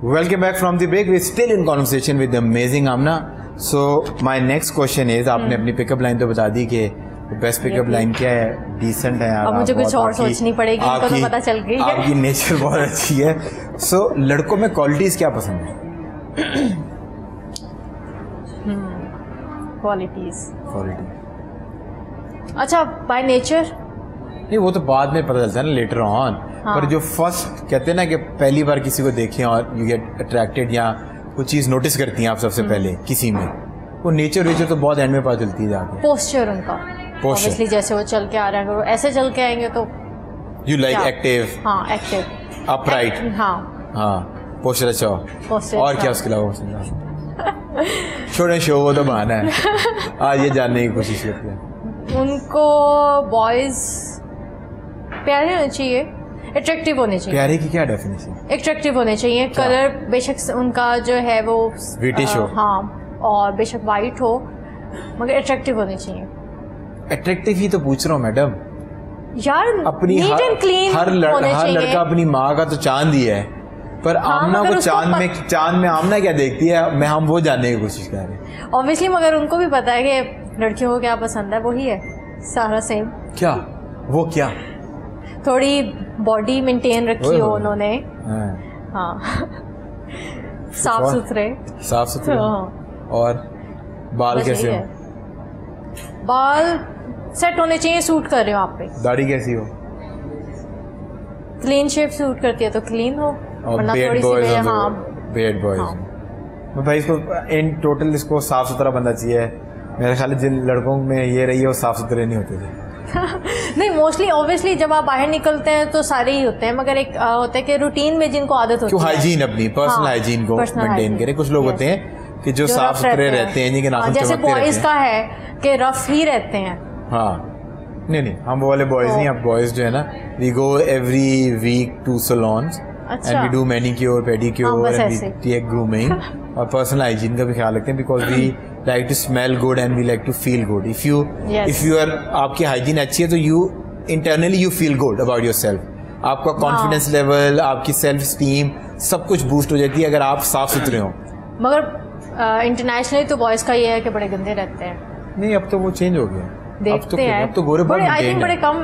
Welcome back from the break. We're still in conversation with the amazing Amna. So my next question is, आपने अपनी pickup line तो बता दी कि best pickup line क्या है, decent है यार। अब मुझे कुछ और सोचनी पड़ेगी, इनको तो पता चल गई है। आपकी नेचर बहुत अच्छी है। So लड़कों में क्वालिटीज क्या पसंद है? क्वालिटीज। क्वालिटी। अच्छा, बाय नेचर? नहीं, वो तो बाद में पता चलता है ना, लेटर ऑन। पर जो फर्स्ट कहते हैं ना कि पहली बार किसी को देखें और यू गेट अट्रैक्टेड या कुछ चीज़ नोटिस करती हैं आप सबसे पहले किसी में, वो नेचर तो बहुत एंड में पता चलती है जाके। पोस्चर उनका, पोस्चर जैसे वो चल के आ रहे हैं, अगर वो ऐसे चल के आएंगे तो यू लाइक एक्टिव। हाँ, एक्टिव, अपराइट। हाँ, पोस्चर अच्छा हो। और क्या उसके अलावा पसंद? छोड़े शो वो तो बहाना है, आज ये जानने की कोशिश करते हैं। उनको बॉयज़ प्यारे होने चाहिए, अट्रैक्टिव होने चाहिए। प्यारे की क्या डेफिनेशन? अट्रैक्टिव होने चाहिए। कलर बेशक उनका जो है वो ब्रिटिश हो, हाँ, और बेशक वाइट हो, मगर अट्रैक्टिव होने चाहिए। अट्रैक्टिव ही तो पूछ रहा हूँ मैडम यार। अपनी नीट एंड क्लीन हर लड़का अपनी माँ का तो चांद ही है, पर आमना को चांद में आमना क्या देखती है, हम वो जानने की कोशिश कर रहे हैं। ऑब्वियसली, मगर उनको भी पता है कि लड़कियों को क्या पसंद है, वही है सारा सेम। क्या? वो क्या? थोड़ी बॉडी मेंटेन रखी हो उन्होंने, हाँ, साफ सुथरे। और बाल कैसे हो? बाल सेट होने चाहिए, सूट कर रहे हो आप पे। दाढ़ी कैसी हो? क्लीन शेप सूट करती है तो क्लीन हो, वरना थोड़ी सी। हाँ, बेड बॉयज। भाई इसको इन टोटल इसको साफ सुथरा बंदा चाहिए। मेरे ख्याल जिन लड़कों में ये रही है वो साफ सुथरे नहीं होते थे। नहीं, मोस्टली ऑब्वियसली जब आप बाहर निकलते हैं तो सारे ही होते हैं, मगर एक होता है कि रूटीन में जिनको आदत होती है, हाइजीन, अपनी पर्सनल हाइजीन को मेंटेन करें। कुछ लोग होते हैं कि जो साफ सुथरे रहते हैं, जिनके नाखून चमकते रहते हैं। जैसे बॉयज का है कि रफ ही रहते हैं। हाँ, नहीं, हम वो वाले बॉयज नहीं। आप बॉयज जो है ना, we go every week to salons and we do manicure, pedicure and we take grooming और पर्सनल हाइजीन का भी ख्याल रखते हैं, because we like to smell good and we like to feel good. If you are, आपकी hygiene अच्छी है तो you internally you feel good about yourself. आपका कॉन्फिडेंस लेवल, आपकी सेल्फ स्टीम सब कुछ बूस्ट हो जाती है अगर आप साफ सुथरे हो। मगर इंटरनेशनली तो बॉयज का ये है कि बड़े गंदे रहते हैं। नहीं, अब तो वो चेंज हो गया। अब तो गोरे बहुत मेंटेन्ड बड़े कम।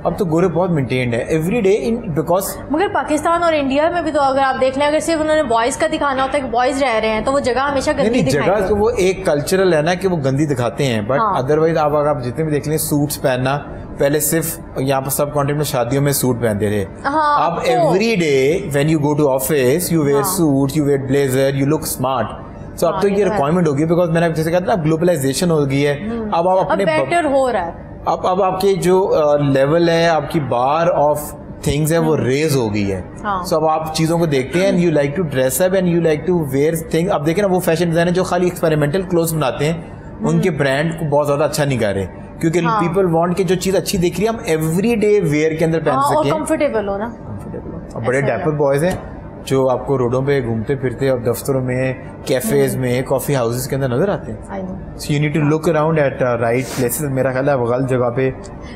अब तो गोरे बहुत मेंटेन्ड है एवरी डे इन बिकॉज। मगर पाकिस्तान और इंडिया में भी तो अगर आप देख लें, अगर सिर्फ उन्होंने बॉयज का दिखाना होता है कि बॉयज रह रहे हैं, तो वो जगह हमेशा गंदी दिखाएंगे। जगह तो वो एक कल्चरल है ना कि वो गंदी दिखाते हैं, बट अदरवाइज अगर आप जितने भी देख लें, सूट्स पहनना पहले सिर्फ यहाँ पर सब कॉन्टेंट में शादियों में सूट पहनते थे। अब every day when you go to office you wear suit, you wear blazer, you look smart. तो अब तो ये रिक्वायरमेंट होगी, बिकॉज मैंने जैसे कहा था ग्लोबलाइजेशन हो गई है। अब आप अपने बेटर हो रहा है। अब आपके जो लेवल है, आपकी बार ऑफ थिंग्स है वो रेज हो गई है। सो अब आप चीज़ों को देखते हैं and you like to dress up and you like to wear thing. अब देखें ना, वो फैशन डिजाइनर जो खाली एक्सपेरिमेंटल क्लोथ्स बनाते हैं, उनके ब्रांड को बहुत ज्यादा अच्छा नहीं कर रहे, क्योंकि पीपल वांट के जो चीज अच्छी दिख रही है हम एवरीडे वेयर के अंदर पहन सकें, कंफर्टेबल हो ना, कंफर्टेबल हो। और बड़े डैपर बॉयज हैं जो आपको रोडों पे घूमते फिरते और दफ्तरों में, कैफेज में, कॉफी हाउसेस के अंदर नजर आते हैं। So you need to look around at right places. मेरा ख्याल है आप गलत जगह पे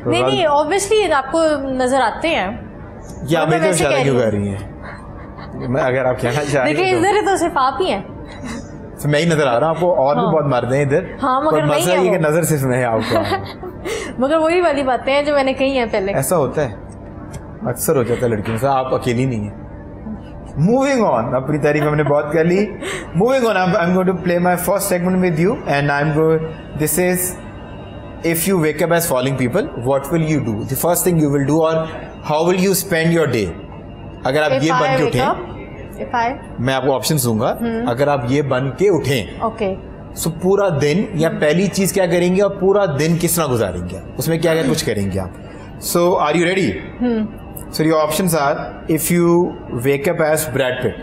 नहीं ऑब्वियसली आपको नजर आते हैं। या आप तो इशारा क्यों कर रही हैं? मैं अगर आप कहना चाह रही हैं देखिए इधर तो सिर्फ आप ही हैं, तो मैं ही नजर आ रहा हूँ आपको, और भी बहुत मरते हैं इधर। हाँ, मगर मसला ये कि नजर सिर्फ मैं आपको मगर वही वाली बातें हैं जो मैंने कही हैं पहले। ऐसा होता है, अक्सर हो जाता है लड़कियों से, आप अकेली नहीं है। मूविंग ऑन, अपनी तारीफ हमने बहुत कर ली। Moving on, I am going to play my first segment with you and I am going, this is if you wake up as following people what will you do, the first thing you will do और how will you spend your day. अगर आप ये बन के उठें, मैं आपको option दूंगा, अगर आप ये बन के उठें ओके सो पूरा दिन या पहली चीज क्या करेंगे और पूरा दिन किस तरह गुजारेंगे, उसमें क्या क्या कुछ करेंगे आप। So are you ready? So your options are, if you wake up as Brad Pitt.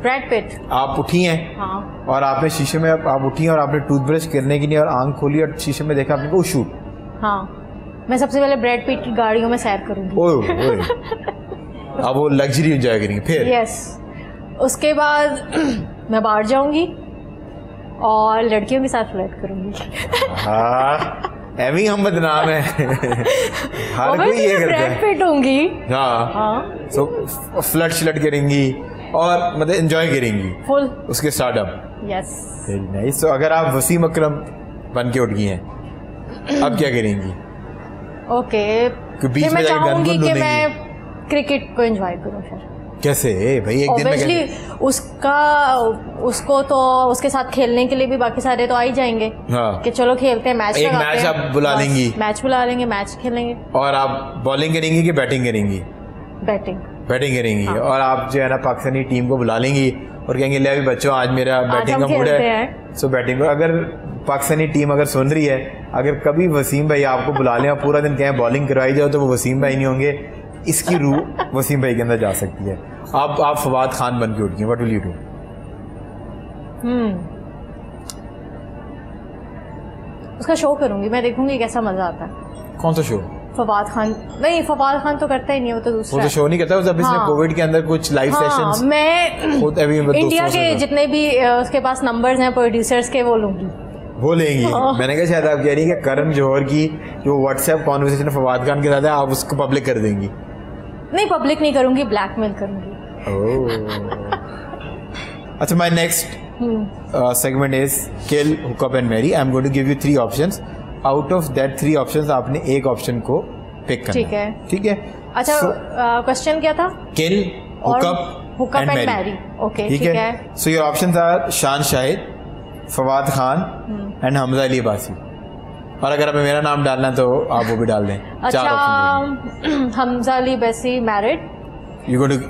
Brad Pitt. आप उठी हैं, हाँ, और आपने शीशे में आप उठी हैं और आपने टूथब्रश करने के लिए और आंख खोली और शीशे में देखा आपने को शूट। हाँ, मैं सबसे पहले ब्रैड पिट की गाड़ियों में सैर करूंगी। ओए अब वो लग्जरी एंजॉय करेंगे फिर। यस, उसके बाद मैं बाहर जाऊंगी और लड़कियों के साथ फ्लर्ट करूंगी। हाँ एवी हम बदनाम है हर कोई ये करता है। फिट होंगी। हाँ सो फ्लर्ट श्लर्ट करेंगी और मतलब एंजॉय करेंगी फुल उसके startup. Yes very nice. So अगर आप वसीम अकरम बन के उठ गई हैं अब क्या करेंगी? ओके, बीच में मैं जाके गन चाहूंगी बंद कि मैं क्रिकेट को एंजॉय करूं। फिर कैसे भाई एक दिन में कैसे? उसको तो उसके साथ खेलने के लिए भी बाकी सारे तो आ ही जाएंगे। हाँ। कि चलो खेलते हैं, मैच लगाते हैं। मैच आप बुला लेंगी? मैच बुला लेंगे, मैच खेलेंगे। और आप बॉलिंग करेंगी कि बैटिंग करेंगी? बैटिंग करेंगी। हाँ। और आप जो है ना पाकिस्तानी टीम को बुला लेंगी और कहेंगे ले अभी बच्चों आज मेरा बैटिंग का मूड है, सो बैटिंग। अगर पाकिस्तानी टीम अगर सुन रही है, अगर कभी वसीम भाई आपको बुला लें और पूरा दिन कहें बॉलिंग करवाई जाओ, तो वो वसीम भाई नहीं होंगे, इसकी रूह वसीम भाई के अंदर जा सकती है। आप फवाद खान बन के उठ गए, व्हाट विल यू डू? उसका शो करूंगी, मैं देखूंगी कैसा मजा आता है। कौन सा शो? फवाद खान नहीं, फवाद खान तो करता ही नहीं, वो तो दूसरा। वो तो शो नहीं करता, जब इसने कोविड के अंदर कुछ लाइव सेशंस। मैं इंडिया के जितने भी उसके पास नंबर्स हैं प्रोड्यूसर्स के, वो लूंगी। वो लेंगी। मैंने कहा शायद आप कह रही है कि करण जौहर की जो व्हाट्सएप कॉन्वर्सेशन फवाद खान के साथ है आप उसको पब्लिक कर देंगी। नहीं, पब्लिक नहीं करूंगी, ब्लैकमेल करूंगी। अच्छा, my next segment is kill, hook up and marry. I am going to give you 3 options. Out of that 3 options आपने एक ऑप्शन को पिक करना है। ठीक है। अच्छा, क्वेश्चन क्या था? Kill, hook up and marry. Okay, ठीक है। So your options are Shaan Shahid, Fawad Khan and Hamza Ali Abbasi. और अगर हमें मेरा नाम डालना है तो आप वो भी डाल दें। अच्छा, Hamza Ali Abbasi married. You going to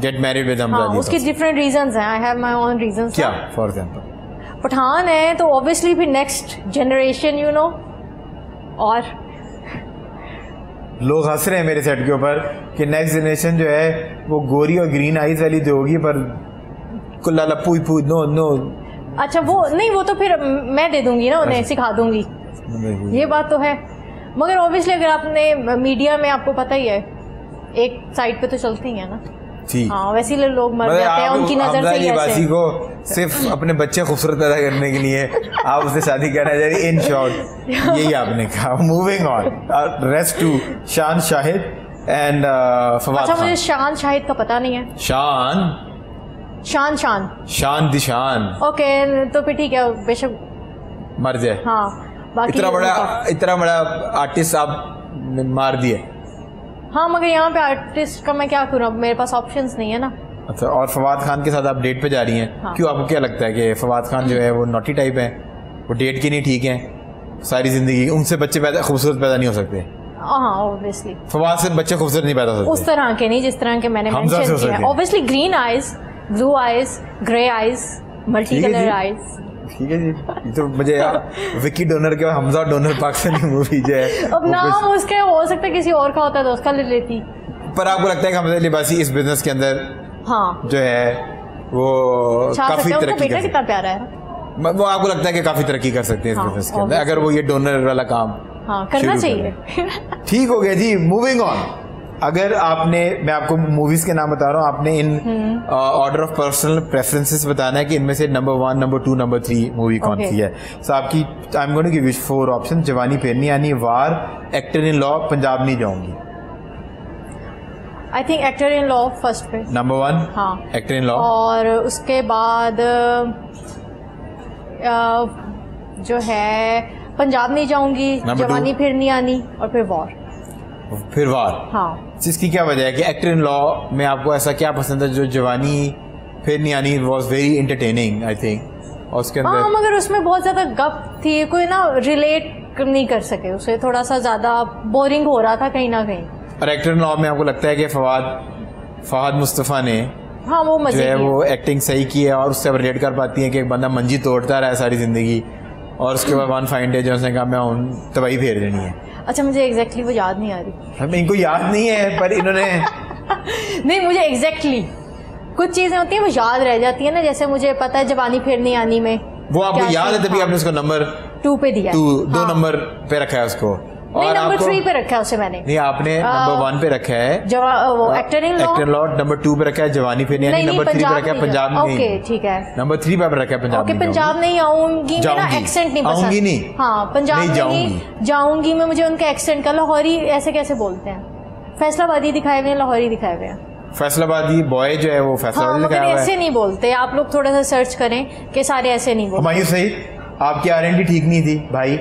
get married with Hamza Ali? उसकी डिफरेंट रीजंस हैं, I have my own reasons. क्या? फॉर एग्जांपल पठान है तो ऑब्वियसली फिर नेक्स्ट जनरेशन, यू नो। और लोग हंस रहे हैं मेरे सेट के ऊपर कि नेक्स्ट जनरेशन जो है वो गोरी और ग्रीन आईज वाली तो होगी, पर कुल्ला लप्पू पू नो। अच्छा, वो नहीं, वो तो फिर मैं दे दूंगी ना उन्हें, सिखा दूंगी। ये बात तो है, मगर ऑब्वियसली अगर आपने मीडिया में, आपको पता ही है, एक साइड पे तो चलती ही है ना। हाँ, वैसे ही लोग मर जाते हैं उनकी नजर से। ही ऐसे को सिर्फ अपने बच्चे खूबसूरत पैदा करने के लिए आप उससे शादी करना चाह रही। इन शॉर्ट यही आपने कहा। मूविंग ऑन, रेस्ट टू शान शाहिद एंड फवाद। अच्छा, मुझे शान शाहिद का पता नहीं है। शान दिशान। ओके, तो फिर ठीक है, बेशक मर जाए। हाँ, बाकी इतना बड़ा आर्टिस्ट आप मार दिए। हाँ, मगर यहाँ पे आर्टिस्ट का मैं क्या करूँ, मेरे पास ऑप्शंस नहीं है ना। अच्छा, और फवाद खान के साथ आप डेट पे जा रही हैं। हाँ। क्यों, आपको क्या लगता है कि फवाद खान जो है वो नॉटी टाइप है, वो डेट के नहीं ठीक है सारी जिंदगी, उनसे बच्चे खूबसूरत पैदा नहीं हो सकते? हाँ, ऑब्वियसली फवाद से बच्चे खूबसूरत नहीं पैदा हो सकते, उस तरह के नहीं जिस तरह के मैंने मेंशन किया। Obviously green eyes, blue eyes, grey eyes, multi colour eyes. ठीक है जी। तो मुझे विकी डोनर के हमजा डोनर पाकिस्तानी मूवी जो है, अब नाम उसके हो सकता है किसी और का होता है तो उसका ले लेती। पर आपको लगता है कि हमजा अली अब्बासी इस बिजनेस के अंदर हाँ जो है वो काफी तरक्की बेटा कितना प्यारा है। वो आपको लगता है कि काफी तरक्की कर सकते हैं इस बिजनेस के अंदर अगर वो ये डोनर वाला काम करना चाहिए। ठीक हो गया जी, मूविंग ऑन। अगर आपने, मैं आपको मूवीज के नाम बता रहा हूँ, आपने इन ऑर्डर ऑफ पर्सनल प्रेफरेंसेस बताना है कि इनमें से नंबर 1, नंबर 2, नंबर 3 मूवी कौन सी है। सो आपकी, I am going to give you 4 option. Jawani Phir Nahi Ani, Waar, actor in law, Punjab Nahi Jaungi. I think actor in law first पे, नंबर 1। हाँ, एक्टर इन लॉ। और उसके बाद जो है पंजाब नहीं जाऊंगी, जवानी फिर नहीं आनी, और फिर वार। हाँ, इसकी क्या वजह है कि एक्टर इन लॉ में आपको ऐसा क्या पसंद है जो जवानी फिर नहीं आनी was very entertaining I think, और उसके अंदर मगर उसमें बहुत ज्यादा गप थी, कोई ना रिलेट नहीं कर सके उसे, थोड़ा सा ज्यादा बोरिंग हो रहा था कहीं ना कहीं। और एक्टर इन लॉ में आपको लगता है कि फवाद मुस्तफ़ा ने वो मजे जो है वो एक्टिंग सही की है, और उससे रिलेट कर पाती है कि एक बंदा मंजी तोड़ता रहा है सारी जिंदगी, और उसके बाद वन फाइन डे जो उसने कहा मैं तबाही फेर देनी है। अच्छा, मुझे एग्जैक्टली वो याद नहीं आ रही। हमें इनको याद नहीं है, पर इन्होंने नहीं, मुझे एग्जैक्टली कुछ चीजें होती हैं वो याद रह जाती है ना, जैसे मुझे पता है जवानी फिर नहीं आनी में वो आपको याद है, तभी आपने उसको नंबर 2 पे दिया, 2 नंबर पे रखा है उसको। नहीं, नंबर 3 पे रखा है उसे मैंने। नहीं, आपने नंबर 1 पे रखा है वो एक्टर इन लॉ, नंबर 2 पे रखा है जवानी फिर नहीं, नंबर 3 पे रखा है पंजाब नहीं। ओके, ठीक है, नंबर 3 पे रखा है पंजाब। ओके, पंजाब नहीं आऊंगी, मेरा एक्सेंट नहीं पसंद। आऊंगी नहीं, हाँ, पंजाब नहीं जाऊंगी मैं, मुझे उनके एक्सेंट का, लाहौरी ऐसे कैसे बोलते हैं, फैसलाबादी दिखाए हुए हैं, लाहौरी दिखाए हुए हैं। फैसलाबादी बॉय जो है वो फैसलाबादी दिखाया हुआ है, ऐसे नहीं बोलते। आप लोग थोड़ा सा सर्च करें कि सारे ऐसे नहीं बोलते। हुमायूं सही, आपकी आरएनडी ठीक नहीं थी भाई,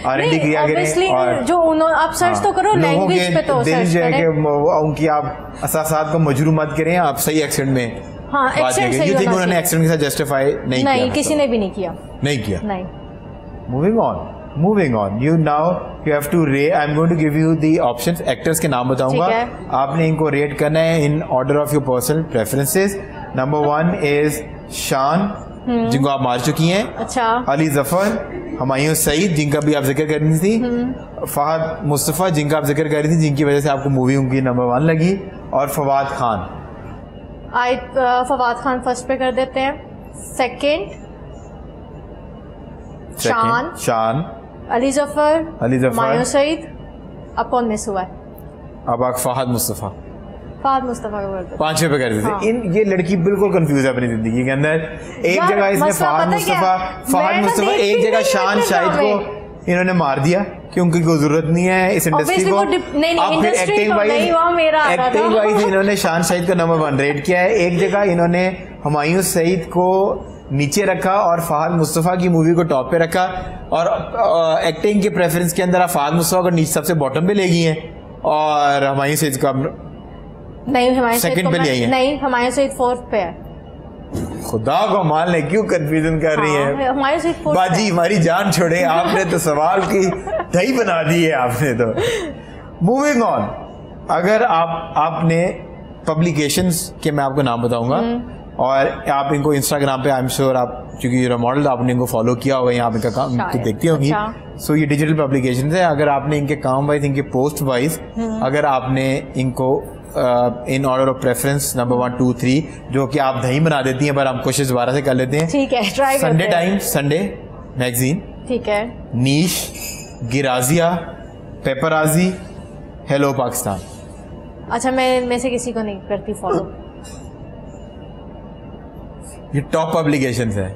आरएनडी किया करें, और जो आप सर्च तो करो, लैंग्वेज पे तो सर्च करें, उनकी आप असासात को मजरू मत करें, आप सही एक्सेंट में एक्सेंट सही होना। उन्होंने एक्सेंट के साथ जस्टिफाई नहीं, किसी ने भी नहीं किया। Moving on, you now you have to rate. I am going to give you the options, actors के नाम बताऊंगा, आपने इनको रेट करना है in order of your personal preferences. Number 1 is Shaan, जिनको आप मार चुकी हैं। अच्छा। अली जफर, हुमायूं सईद, जिनका भी आप जिक्र कर रही थी, फहद मुस्तफ़ा, जिनका आप जिक्र कर रही थी, जिनकी वजह से आपको मूवी उनकी नंबर 1 लगी, और फवाद खान। फवाद खान फर्स्ट पे कर देते हैं। सेकंड शान, अली जफर, हुमायूं सईद, अब कौन मिस हुआ है? अब आप फहद मुस्तफ़ा को 5 पे कर देते। हाँ। ये लड़की बिल्कुल कंफ्यूज है अपनी जिंदगी के अंदर। एक जगह इसने फहद मुस्तफ़ा, एक जगह शान शाहिद को इन्होंने मार दिया कि उनकी कोई जरूरत नहीं है इस इंडस्ट्री को। अब फिर एक्टिंग वाइज इन्होंने शान शाहिद को नंबर 1 रेट किया है। एक जगह इन्होंने हुमायूं सईद को नीचे रखा और फहद मुस्तफ़ा की मूवी को टॉप पे रखा, और एक्टिंग के प्रेफरेंस के अंदर आप फहद मुस्तफ़ा को नीचे सबसे बॉटम पे ले गई हैं, और हुमायूं सईद का नहीं, सेकंड पे ले, नहीं, हुमायूं सईद 4th पे है। खुदा को मालने क्यों कंफ्यूजन कर रही है बाजी, हमारी जान छोड़े, आपने तो सवाल की दही बना दी है आपने तो। मूविंग ऑन, अगर आपने पब्लिकेशंस के मैं आपको नाम बताऊंगा, और आप इनको इंस्टाग्राम पे आई एम श्योर आप, क्योंकि यूर मॉडल, आपने इनको फॉलो किया होगा, यहाँ पे इनका काम देखती होंगी। सो ये डिजिटल पब्लिकेशन है, अगर आपने इनके काम वाइज, इनके पोस्ट वाइज, अगर आपने इनको इन ऑर्डर ऑफ प्रेफरेंस नंबर 1, 2, 3, जो कि आप दही बना देती हैं, पर हम कोशिश दोबारा से कर लेते हैं। ठीक है, ट्राई करते हैं। संडे टाइम्स, संडे मैगजीन, ठीक है, नीश, गिराजिया, पेपराजी, हेलो पाकिस्तान। अच्छा, मैं इनमें से किसी को नहीं करती फॉलो। ये टॉप पब्लिकेशंस है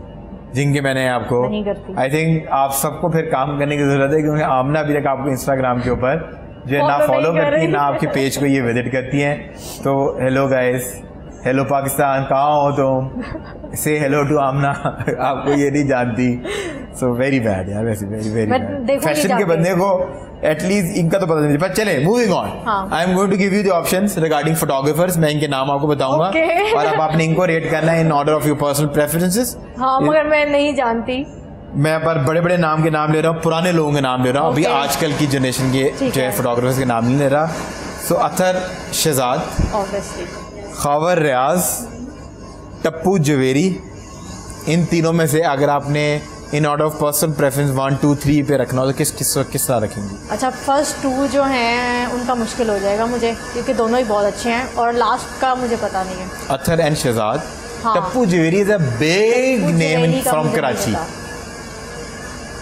जिनके मैंने आपको नहीं करती। आई थिंक आप सबको फिर काम करने की जरूरत है, क्योंकि आमना अभी तक आपको इंस्टाग्राम के ऊपर जो ना फॉलो करती है, ना आपके पेज को ये विजिट करती हैं। तो हेलो गाइस, हेलो पाकिस्तान, कहाँ हो तुम, से हेलो टू आमना, आपको ये नहीं जानती। सो वेरी बैड यार, वैसे वेरी वेरी बैड। फैशन के बंदे को एटलीस्ट इनका तो पता नहीं, पर चले moving on. I am going to give you the options regarding photographers, मैं इनके नाम आपको बताऊंगा, और अब आपने इनको रेट करना है in order of your personal preferences. हाँ, मगर मैं नहीं जानती, मैं पर बड़े बड़े नाम के नाम ले रहा हूँ, पुराने लोगों के नाम ले रहा हूँ, अभी आजकल की जनरेशन के जो है फोटोग्राफर्स के नाम नहीं ले रहा। सो अतर शहजाद, खावर रियाज, टप्पू जवेरी, इन तीनों में से अगर आपने इन ऑर्डर ऑफ पर्सनल प्रेफरेंस 1, 2, 3 पे रखना हो तो किस तरह रखेंगी? अच्छा, फर्स्ट 2 जो हैं उनका मुश्किल हो जाएगा मुझे, क्योंकि दोनों ही बहुत अच्छे हैं, और लास्ट का मुझे पता नहीं है। Athar and Shahzad, Tapu Javeri is a big name from Karachi.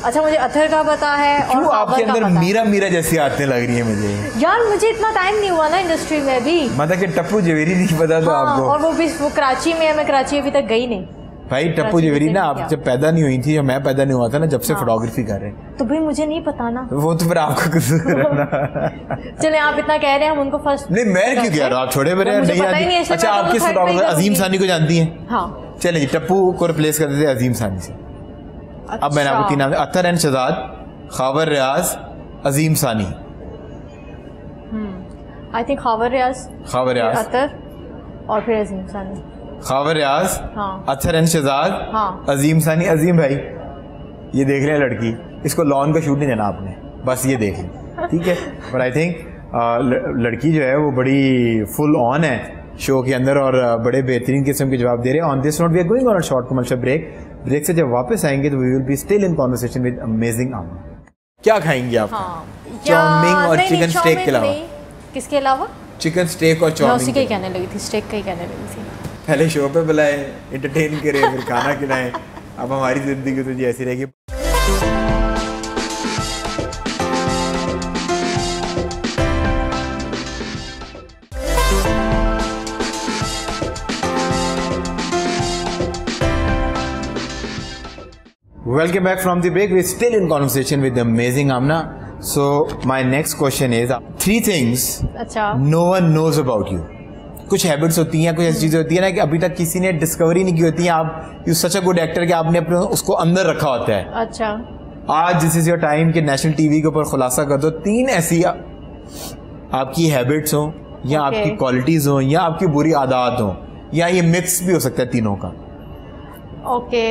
अच्छा मुझे अथर का पता है। क्यों और आपके अंदर मीरा मीरा जैसी आते लग रही है मुझे? यार मुझे इतना टाइम नहीं हुआ ना इंडस्ट्री में भी, मतलब कि टप्पू जवेरी नहीं पता तो आपको। और वो कराची में है, मैं कराची अभी तक गई नहीं। भाई टप्पू जवेरी ना आप जब पैदा नहीं हुई थी, मैं पैदा नहीं हुआ था ना, जब से फोटोग्राफी कर रहे हैं। तो भाई मुझे नहीं पता ना, वो तो फिर आपको कुछ करना। चले आप इतना कह रहे हैं, हम उनको फर्स्ट नहीं मैं क्यों कह रहा हूँ, आप छोड़े बड़े नहीं। अच्छा आप किस फोटोग्राफर अजीम सानी को जानती हैं? हाँ चले जी, टप्पू को रिप्लेस कर देते अजीम सानी से। अब मैंने आपको तीन नाम, अतर एंड शहजाद, खावर रियाज, अजीम सानी। आई थिंक खावर रियाज, अतर और फिर अजीम सानी। खावर रियाज, हाँ। अतर एंड शहजाद, हाँ। अजीम सानी। अजीम भाई ये देख लें लड़की, इसको लॉन का शूट नहीं देना आपने, बस ये देख लें, ठीक है। पर आई थिंक लड़की जो है वो बड़ी फुल ऑन है शो के अंदर और बड़े बेहतरीन किस्म के जवाब दे रहे हैं। On this note we are going on a short commercial break से जब वापस आएंगे तो we will be still in conversation with amazing Amna. क्या खाएंगे आप? चाउमीन और चिकन स्टेक के अलावा? किसके अलावा? चिकन स्टेक और चाउमीन। उसी का ही कहने लगी थी, स्टेक का ही कहने लगी थी। पहले शो पे बुलाए, एंटरटेन करें, फिर खाना खिलाएं। अब हमारी जिंदगी तो जी ऐसी रहेगी। Welcome back from the break. We're still in conversation with the amazing Amna. So my next question is 3 things no one knows about you. कुछ हैबिट्स होती हैं, कुछ ऐसी चीजें होती है ना कि अभी तक किसी ने डिस्कवरी नहीं की होती है। आप you such a good actor कि आपने अपने उसको अंदर रखा होता है। अच्छा आज दिस इज योर टाइम कि नेशनल टीवी के ऊपर खुलासा कर दो 3 ऐसी आपकी हैबिट्स हो या आपकी क्वालिटीज हो या आपकी बुरी आदत हो या ये मिक्स भी हो सकता है तीनों का। ओके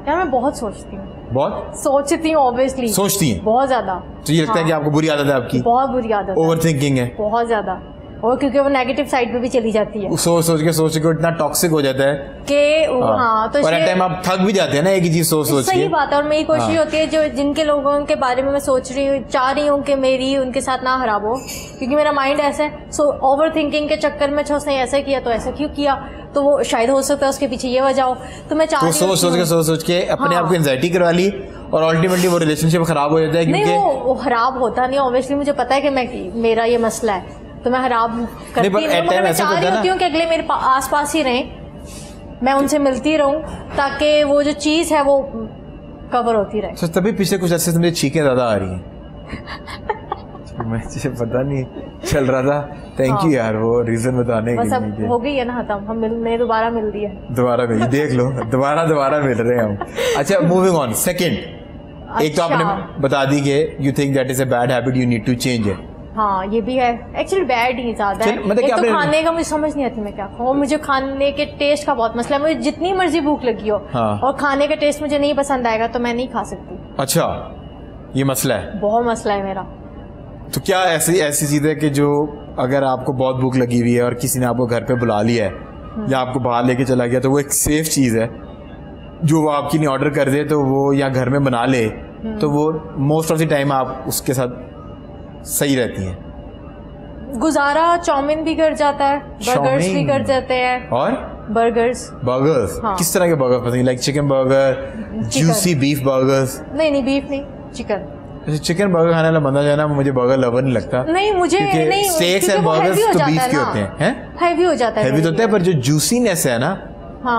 यार मैं बहुत सोचती हूँ, बहुत सोचती हूँ, ऑब्वियसली सोचती हैं बहुत ज्यादा। तो ये लगता है कि आपको बुरी आदत है आपकी? बहुत बुरी आदत, ओवर थिंकिंग है बहुत ज्यादा, और क्योंकि वो नेगेटिव साइड पे भी चली जाती है। सोच के इतना टॉक्सिक हो जाता है कि हाँ तो और एट टाइम आप थक भी जाते हैं ना एक ही चीज सोच के। सही बात है। और मेरी कोशिश होती है जो जिनके लोगों के बारे में मैं सोच रही हूँ, चाह रही हूँ कि मेरी उनके साथ ना खराब हो, क्योंकि मेरा माइंड ऐसा है। सो ओवर थिंकिंग के चक्कर में उसने ऐसा किया तो ऐसा क्यों किया, तो वो शायद हो सकता है उसके पीछे ये वजह हो। तो मैं चाहती हूँ सोच के अपने आप को एंजाइटी करवा ली और अल्टीमेटली वो रिलेशनशिप खराब हो जाता है। नहीं वो खराब होता नहीं, ऑब्वियसली मुझे पता है कि मेरा ये मसला है तो मैं खराब करती हूँ। मैं चाह रही होती हूँ कि अगले मेरे आसपास ही रहें, मैं उनसे मिलती रहूं ताकि वो जो चीज़ है वो कवर होती रहे। तो तभी पिछले कुछ अर्से से मुझे छींकें ज़्यादा आ रही हैं। मुझे पता नहीं चल रहा था। थैंक यू यार वो रीज़न बताने के लिए। अब हो गई है ना खत्म, हम मिलने दोबारा मिल रही है, दोबारा मिल, देख लो दोबारा मिल रहे हैं हम। अच्छा मूविंग ऑन, सेकंड एक तो आपने बता दी कि you think that is a bad habit, you need to change it. हाँ ये भी है, एक्चुअली बैड ही ज्यादा है। मतलब एक तो खाने का मुझे समझ नहीं आती मैं क्या खाऊं, मुझे खाने के टेस्ट का बहुत मसला है। मुझे जितनी मर्जी भूख लगी हो और खाने का टेस्ट मुझे नहीं पसंद आएगा तो मैं नहीं खा सकती। अच्छा ये मसला है, बहुत मसला है मेरा। तो क्या ऐसी चीज है कि जो अगर आपको बहुत भूख लगी हुई है और किसी ने आपको घर पे बुला लिया है या आपको बाहर लेके चला गया तो वो एक सेफ चीज है जो वो आपकी नहीं ऑर्डर कर दे तो वो या घर में बना ले तो वो मोस्ट ऑफ द टाइम आप उसके साथ सही रहती हैं। गुजारा चाउमीन भी कर जाता है, बर्गर्स भी कर जाते हैं। और बर्गर्स हाँ। किस तरह के बर्गर पसंद है? Like chicken burger, juicy beef burgers? नहीं बीफ नहीं, चिकन। चिकन बर्गर खाने वाला बंदा जो है ना मुझे बर्गर लवर नहीं लगता। नहीं मुझे नहीं, स्टेक्स एंड बर्गर्स तो बीफ के होते हैं, हैवी हो जाता है। हैवी तो होता है पर जो जूसीनेस है ना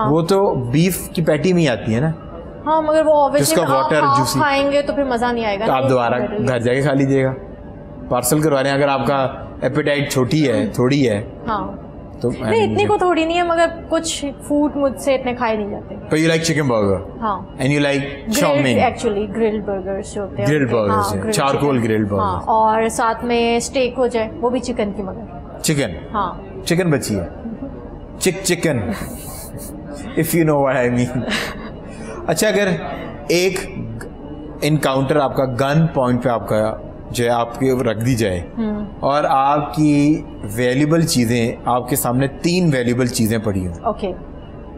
वो तो बीफ की पैटी में ही आती है ना। हाँ मगर वो ऑब्वियसली आप खाएंगे तो फिर मजा नहीं आएगा। तो आप दोबारा घर जाके खा लीजिएगा, पार्सल करवा रहे हैं। अगर आपका एपेटाइट छोटी है थोड़ी है तो नहीं इतनी को थोड़ी नहीं है, मगर कुछ फूड मुझसे इतने खाए नहीं जाते। But you like chicken burger? हाँ। And you like chow-mein? Actually grilled burgers जो होते हैं। Grilled burgers, charcoal grilled burgers। हाँ, और साथ में स्टेक हो जाए वो भी चिकन की मगर। चिकन? हाँ। चिकन बची है। Chicken. If you know what I mean। अच्छा अगर एक इनकाउंटर आपका गन पॉइंट पे आपका जो है आपके रख दी जाए और आपकी वैल्यूबल चीजें आपके सामने 3 वैल्यूबल चीजें पड़ी हो,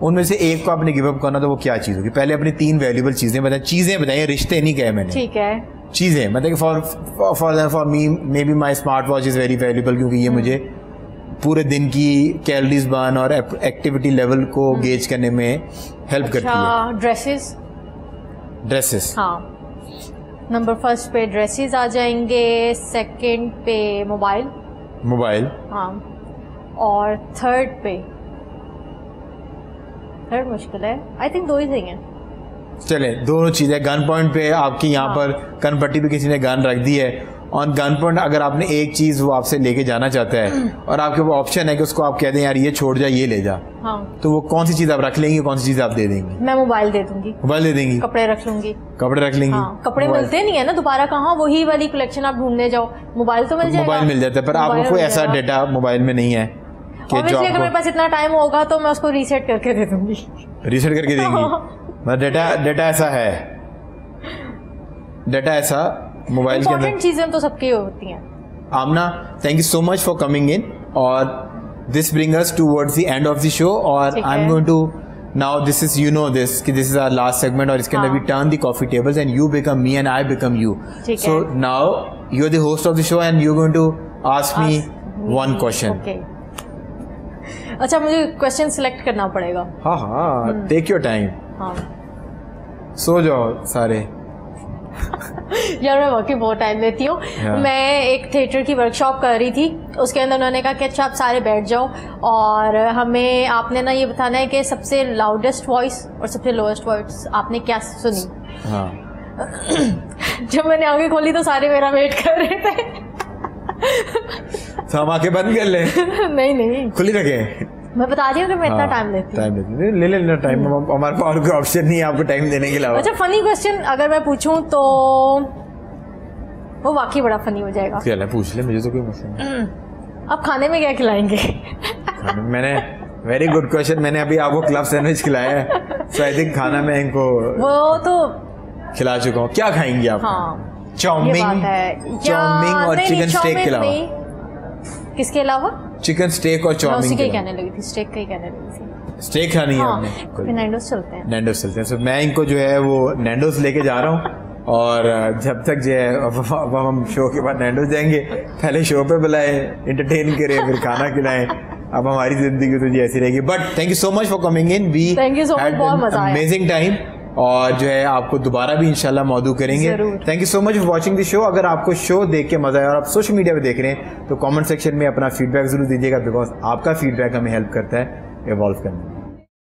उनमें से एक को आपने गिव अप करना तो वो क्या चीज होगी? पहले अपनी 3 वैल्यूबल चीजें बताएं। चीजें बताइए, रिश्ते नहीं कहे मैंने। ठीक है चीजें मतलब for me may be my smart watch is very valuable क्योंकि ये मुझे पूरे दिन की कैलोरीज बर्न और एक्टिविटी लेवल को गेज करने में हेल्प करती है। ड्रेसेस हाँ, नंबर फर्स्ट पे ड्रेसेस आ जाएंगे, सेकंड पे मोबाइल, हाँ, और थर्ड मुश्किल है, आई थिंक 2 ही थिंग है। चले, दोनों चीज़ें। गन पॉइंट पे आपकी यहाँ पर गन पट्टी पे किसी ने गन रख दी है, ऑन गन पॉइंट अगर आपने एक चीज़ वो आपसे लेके जाना चाहता है और आपके वो ऑप्शन है कि उसको आप कह दें यार ये छोड़ जा, ये ले जा, हाँ, तो वो कौन सी चीज़ आप रख लेंगी, कौन सी चीज़ आप दे देंगी? मैं मोबाइल दे दूंगी। मोबाइल दे देंगी? कपड़े रख लूंगी। कपड़े रख लेंगी? हाँ, कपड़े मिलते नहीं है ना दोबारा, कहाँ वही वाली कलेक्शन आप ढूंढने जाओ, मोबाइल तो मिल जाएगा। मोबाइल मिल जाता है, पर आपको कोई ऐसा डेटा मोबाइल में नहीं है कि जो अगर मेरे पास इतना टाइम होगा तो मैं उसको रीसेट करके दे दूंगी। रीसेट करके देंगी? मतलब डेटा ऐसा मोबाइल के अंदर। चीजें तो सबकी होती हैं। Amna, thank you so much for coming in, और this bring us towards the end of the show, और I am going to now, this is, you know this, कि this is our last segment, और इसके अंदर we turn the coffee tables and you become me and I become you. So now you are the host of the show and you are going to ask me one question. अच्छा, मुझे question select करना पड़ेगा? हाँ, take your time. हाँ, सो जाओ सारे। यार मैं वाकई बहुत टाइम लेती हूँ। मैं एक थिएटर की वर्कशॉप कर रही थी, उसके अंदर उन्होंने कहा कि अच्छा आप सारे बैठ जाओ और हमें आपने ना ये बताना है कि सबसे लाउडेस्ट वॉइस और सबसे लोएस्ट वॉइस आपने क्या सुनी। जब मैंने आंखें खोली तो सारे मेरा वेट कर रहे थे। तो हम आंखें बंद कर ले? नहीं, खुली रखे। मैं बता रही हूँ कि मैं इतना टाइम लेती हूँ। ले लेना टाइम, हमारे पास और कोई ऑप्शन नहीं है आपको टाइम देने के अलावा। अच्छा, फनी क्वेश्चन अगर मैं पूछूं तो वो वाकई बड़ा फनी हो जाएगा। चल पूछ ले, मुझे तो कोई मसला नहीं। आप खाने में क्या खिलाएंगे? मैंने वेरी गुड क्वेश्चन, मैंने अभी आपको क्लब सैंडविच खिलाया है, सो आई थिंक खाना मैं इनको वो तो खिला चुका हूँ। क्या खाएंगी आप? हाँ, चाउमीन और चिकन स्टेक के अलावा? किसके अलावा? चिकन स्टेक और चाउमीन के कहने लगी थी, स्टेक का ही कहने लगी थी। स्टेक खानी है आपने? फिर नैंडोस चलते हैं। सो मैं इनको जो है वो नैंडोस लेके जा रहा हूँ, और जब तक जो है अब हम शो के बाद नैंडोस जाएंगे। पहले शो पे बुलाए, एंटरटेन करें, फिर खाना खिलाएं। अब हमारी जिंदगी तो जी ऐसी रहेगी। But thank you so much for coming in, we had amazing time, और जो है आपको दोबारा भी इंशाल्लाह मौजूद करेंगे। Thank you so much for watching the show. अगर आपको शो देख के मजा आया और आप सोशल मीडिया पे देख रहे हैं तो कमेंट सेक्शन में अपना फीडबैक जरूर दीजिएगा, बिकॉज आपका फीडबैक हमें हेल्प करता है इवॉल्व करने में।